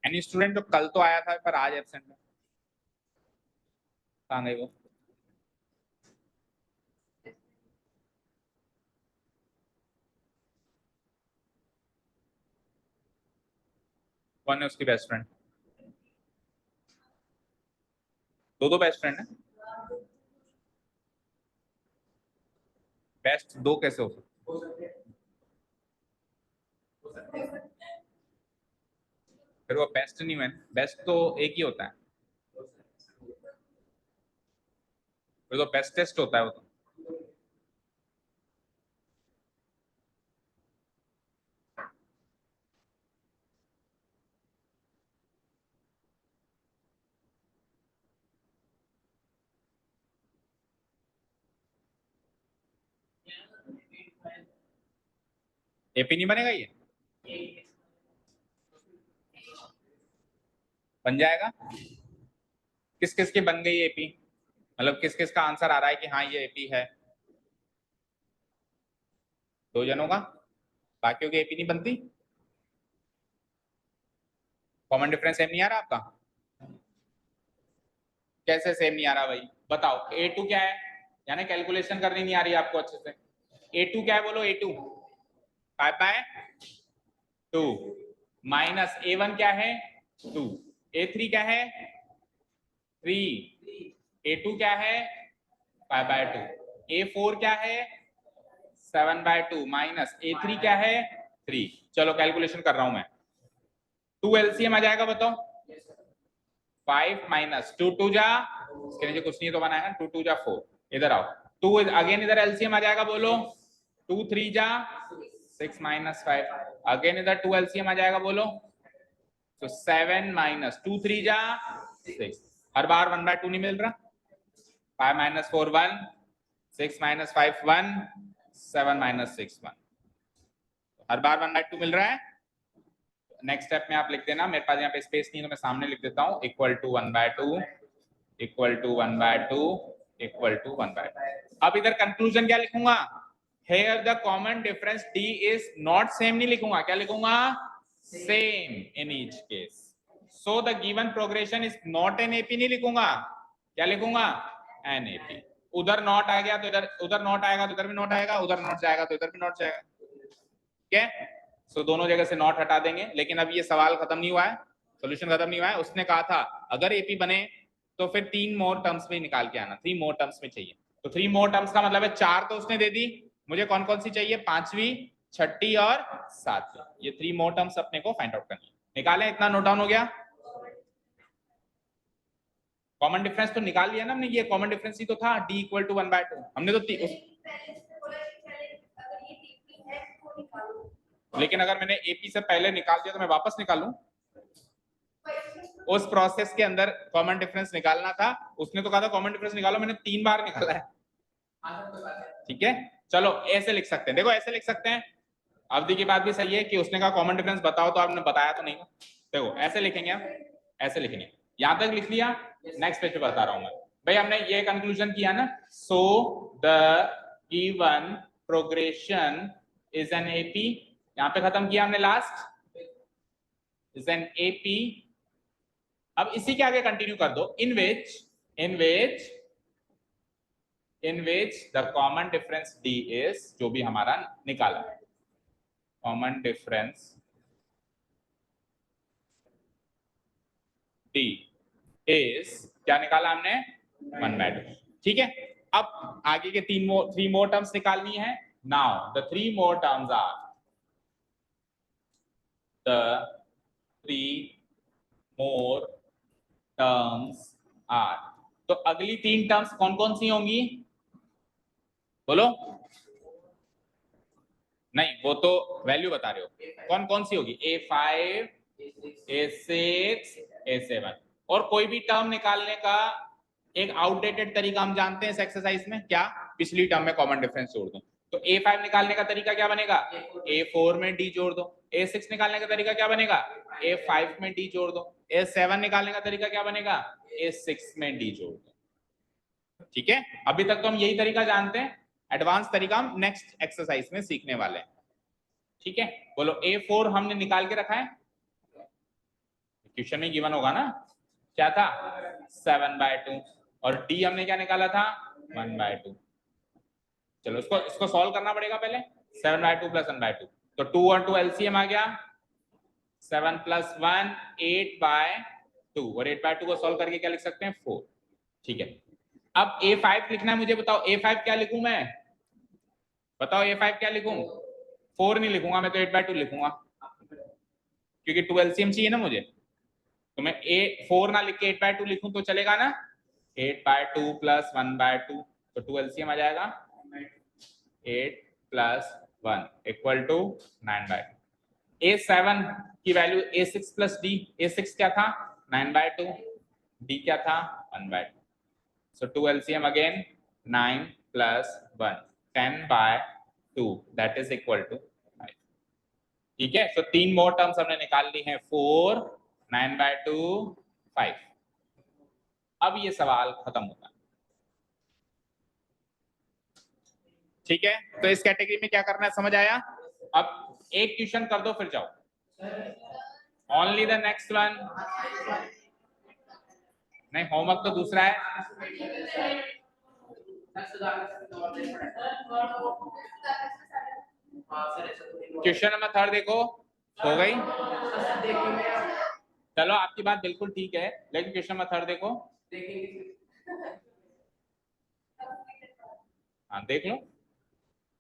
एनी स्टूडेंट जो कल तो आया था पर आज एब्सेंट है, कहाँ गई वो, कौन है उसकी बेस्ट फ्रेंड, दो बेस्ट फ्रेंड है, बेस्ट दो कैसे हो सकते, फिर वो बेस्ट नहीं है, बेस्ट तो एक ही होता है, फिर तो बेस्टेस्ट होता है वो तो। AP नहीं बनेगा ये, बन जाएगा, किस किस की बन गई AP, मतलब किस किस का आंसर आ रहा है कि हाँ ये AP है, 2 जनों का, बाकियों की AP नहीं बनती, कॉमन डिफरेंस सेम नहीं आ रहा आपका, कैसे सेम नहीं आ रहा भाई, बताओ A2 क्या है, यानी कैलकुलेशन करनी नहीं आ रही है आपको अच्छे से। A2 क्या है बोलो, A2 5/2 माइनस A1 क्या है 2, A3 क्या है 3, A2 क्या है 5/2, A4 क्या है 7/2 माइनस A3 क्या है 3। चलो कैलकुलेशन कर रहा हूं मैं, 2 LCM आ जाएगा बताओ, 5 माइनस 2 2 जा, इसके नीचे कुछ नहीं तो बनाएगा, 2 2 जा 4, इधर आओ 2 अगेन इधर LCM आ जाएगा बोलो, 2 3 जा 6 माइनस 5, अगेन इधर 2 LCM आ जाएगा बोलो, तो 7 माइनस 2 3 जा 6, हर बार 1/2 नहीं मिल रहा, 5 माइनस 4 1, 6 माइनस 5 1, 7 माइनस 6 1, हर बार 1/2 मिल रहा है। नेक्स्ट स्टेप में आप लिख देना, मेरे पास यहाँ पे स्पेस नहीं तो मैं सामने लिख देता हूँ, equal to 1/2 equal to 1/2 equal to 1/2। अब इधर कंक्लूजन क्या लिखूंगा, here the common difference d is not same नहीं लिखूंगा, क्या लिखूंगा same in each case, so the given progression is not an AP नहीं लिखूंगा, क्या लिखूंगा an AP। उधर नॉट आ गया तो इधर, उधर नॉट आएगा तो इधर भी नॉट आएगा, उधर नॉट जाएगा तो इधर भी नॉट जाएगा, ठीक है। सो दोनों जगह से नॉट हटा देंगे, लेकिन अब ये सवाल खत्म नहीं हुआ है, सॉल्यूशन खत्म नहीं हुआ है। उसने कहा था अगर एपी बने तो फिर 3 मोर टर्म्स में निकाल के आना, 3 मोर टर्म्स में चाहिए, तो 3 मोर टर्म्स का मतलब है 4 तो उसने दे दी, मुझे कौन कौन सी चाहिए, 5वीं 6ठी और 7वीं, ये 3 मोर टर्म्स अपने को फाइंड आउट करनी है। निकालें, इतना नोट डाउन हो गया। कॉमन डिफरेंस तो निकाल लिया ना हमने, ये कॉमन डिफरेंस ही तो था, d इक्वल टू 1/2, हमने तो लेकिन अगर मैंने एपी से पहले निकाल दिया तो मैं वापस निकालूं, उस प्रोसेस के अंदर कॉमन डिफरेंस निकालना था, उसने तो कहा था कॉमन डिफरेंस निकालो, मैंने 3 बार निकाला है, ठीक है। चलो ऐसे लिख सकते हैं, देखो ऐसे लिख सकते हैं, अवधि की बात भी सही है कि उसने कहा कॉमन डिफरेंस बताओ, तो आपने बताया तो नहीं, देखो ऐसे लिखेंगे हम, ऐसे लिखेंगे, यहां तक लिख लिया, नेक्स्ट पेज पे बता रहा हूं मैं भाई, हमने ये कंक्लूजन किया ना, so the given progression is an AP, यहां पे खत्म किया हमने, लास्ट इज एन एपी। अब इसी के आगे कंटिन्यू कर दो, in which the common difference d is, जो भी हमारा निकाला है, कॉमन डिफरेंस d इज, क्या निकाला हमने 1/2, ठीक है। अब आगे के 3 मोर टर्म्स निकालनी है, now the 3 more terms are, the 3 more terms are, तो अगली 3 टर्म्स कौन कौन सी होंगी बोलो, नहीं वो तो वैल्यू बता रहे हो, कौन कौन सी होगी, A5 A6 A7, और कोई भी टर्म निकालने का एक आउटडेटेड तरीका हम जानते हैं इस एक्सरसाइज में, क्या, पिछली टर्म में कॉमन डिफरेंस जोड़ दो, तो A5 निकालने का तरीका क्या बनेगा, A4 में D जोड़ दो, A6 निकालने का तरीका क्या बनेगा, A5 में D जोड़ दो, A7 निकालने का तरीका क्या बनेगा, A6 में D जोड़ दो, ठीक है। अभी तक तो हम यही तरीका जानते हैं, एडवांस तरीका हम नेक्स्ट एक्सरसाइज में सीखने वाले हैं, ठीक है। बोलो A4 हमने निकाल के रखा है, क्वेश्चन में गिवन होगा ना, क्या था 7/2, और D हमने क्या निकाला था 1/2, चलो इसको सॉल्व करना पड़ेगा पहले, 7/2 प्लस 1/2, तो 2 और 2 LCM आ गया, 7 प्लस 1 8/2, और 8/2 को सॉल्व करके क्या लिख सकते हैं 4, ठीक है। अब A5 लिखना है मुझे, बताओ A5 क्या लिखूं मैं, बताओ A5 क्या लिखूं, 4 नहीं लिखूंगा मैं, तो 8/2 लिखूंगा, क्योंकि 2 LCM चाहिए ना मुझे, तो मैं 4 ना लिख के 8/2 लिखूं तो चलेगा ना, 8/2 प्लस 1/2, तो 2 LCM आ जाएगा, 8 प्लस 1 इक्वल टू 9/2। A7 की value A6 plus D, A6 क्या था 9/2, D क्या था 1/2, so 2 LCM again 9 plus 1 10/2, that is equal to 5, ठीक है। so 3 मोर टर्म्स हमने निकाल ली हैं, 4 9/2 5। अब ये सवाल खत्म होता है, ठीक है। तो इस कैटेगरी में क्या करना है समझ आया, अब एक क्वेश्चन कर दो फिर जाओ, ओनली द नेक्स्ट वन, नहीं, होमवर्क तो दूसरा है। क्वेश्चन नंबर 3 देखो, हो गई। चलो आपकी बात बिल्कुल ठीक है, लेकिन क्वेश्चन नंबर 3 देखो। हाँ देख लो,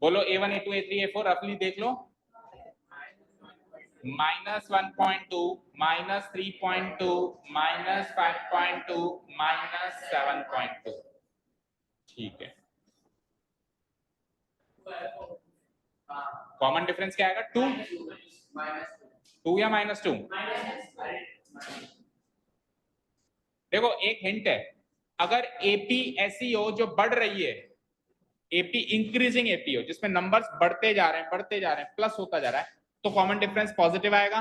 बोलो A1 A2 A3 A4 रफली देख लो। -1.2 -3.2 -5.2 -7.2। ठीक है, कॉमन डिफरेंस क्या आएगा? 2 या -2? देखो एक हिंट है, अगर एपी ऐसी हो जो बढ़ रही है, एपी इंक्रीजिंग एपी हो जिसमें नंबर्स बढ़ते जा रहे हैं प्लस होता जा रहा है, तो कॉमन डिफरेंस पॉजिटिव आएगा।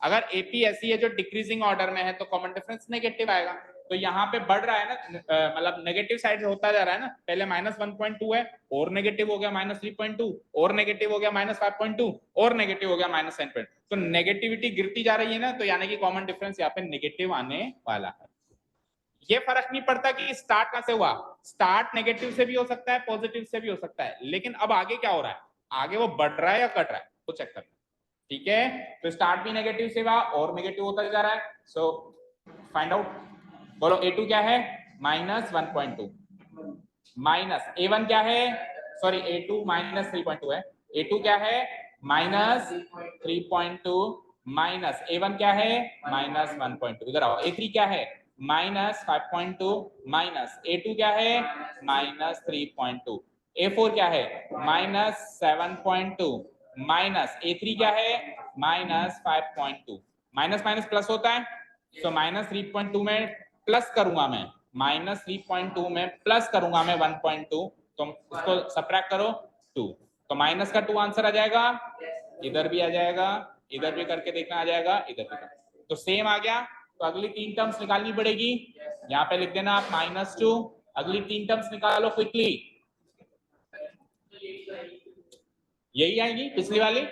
अगर एपी ऐसी है जो डिक्रीजिंग ऑर्डर में है तो कॉमन डिफरेंस नेगेटिव आएगा। तो यहाँ पे बढ़ रहा है ना, मतलब नेगेटिव साइड से होता जा रहा है ना, पहले -1.2 है और नेगेटिव हो गया -3.2 और नेगेटिव हो गया -5.2 और नेगेटिव हो गया -9.2। तो नेगेटिविटी गिरती जा रही है ना, तो यानी कि कॉमन डिफरेंस यहाँ पे नेगेटिव आने वाला है। ये फर्क नहीं पड़ता कि स्टार्ट कहां से हुआ, स्टार्ट नेगेटिव से भी हो सकता है, पॉजिटिव से भी हो सकता है, लेकिन अब आगे क्या हो रहा है, आगे वो बढ़ रहा है या घट रहा है वो चेक करना। ठीक है, तो स्टार्ट भी नेगेटिव से हुआ और नेगेटिव होता जा रहा है। सो फाइंड आउट, बोलो A2 क्या है? -1.2 माइनस A1 क्या है? सॉरी A2 -3.2 है। A2 क्या है? -3.2 माइनस A1 क्या है? -1.2। इधर आओ, A3 क्या है? -5.2 माइनस A2 क्या है? -3.2। A4 क्या है? -7.2 माइनस A3 क्या है? -5.2। माइनस माइनस प्लस होता है, तो -3.2 में प्लस करूंगा मैं, -3.2 में प्लस करूंगा मैं 1.2, तो इसको सब्ट्रैक्ट करो 2, तो माइनस का 2 आंसर आ जाएगा, इधर भी आ जाएगा, इधर भी करके देखना आ जाएगा, इधर भी कर, तो सेम आ गया। तो अगली 3 टर्म्स निकालनी पड़ेगी, यहाँ पे लिख देना आप -2, अगली 3 टर्म्स निकालो क्विकली, यही आएगी पिछली वाली।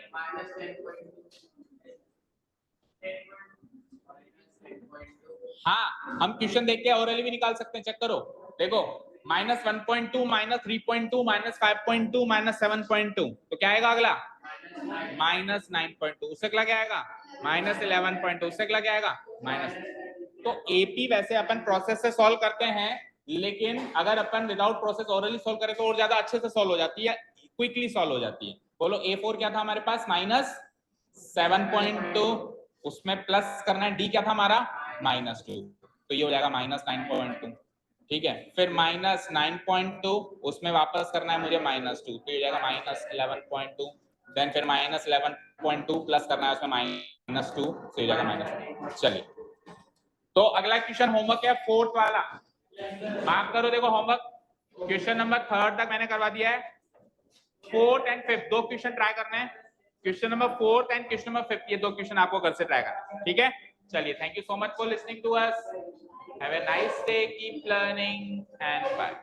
हाँ, हम क्वेश्चन देख के ओरली भी निकाल सकते हैं, चेक करो, देखो -1.2 -3.2 -5.2 -7.2, तो क्या आएगा अगला? -9.2। उससे अगला क्या आएगा? -11.2। उससे अगला क्या आएगा? माइनस। तो एपी वैसे अपन प्रोसेस से सॉल्व करते हैं, लेकिन अगर अपन विदाउट प्रोसेस ओरली सॉल्व करें तो और ज्यादा अच्छे से सॉल्व हो जाती है, क्विकली सॉल्व हो जाती है। बोलो A4 क्या था हमारे पास? -7.2, उसमें प्लस करना है, D क्या था हमारा? -2, तो ये हो जाएगा -9.2। ठीक है, फिर -9.2, उसमें वापस करना है मुझे -2, तो ये हो जाएगा -11.2, देन फिर -11.2 प्लस करना है उसमें -2, तो ये हो जाएगा -2। चलिए, तो अगला क्वेश्चन होमवर्क है 4th वाला, मार्क करो। देखो होमवर्क क्वेश्चन नंबर 3 तक मैंने करवा दिया है, 4th and 5th 2 question try करने हैं, question number 4th and question number 5th, ये 2 क्वेश्चन आपको घर से ट्राई करना है। ठीक है, चलिए, thank you so much for listening to us, have a nice day, keep learning and bye.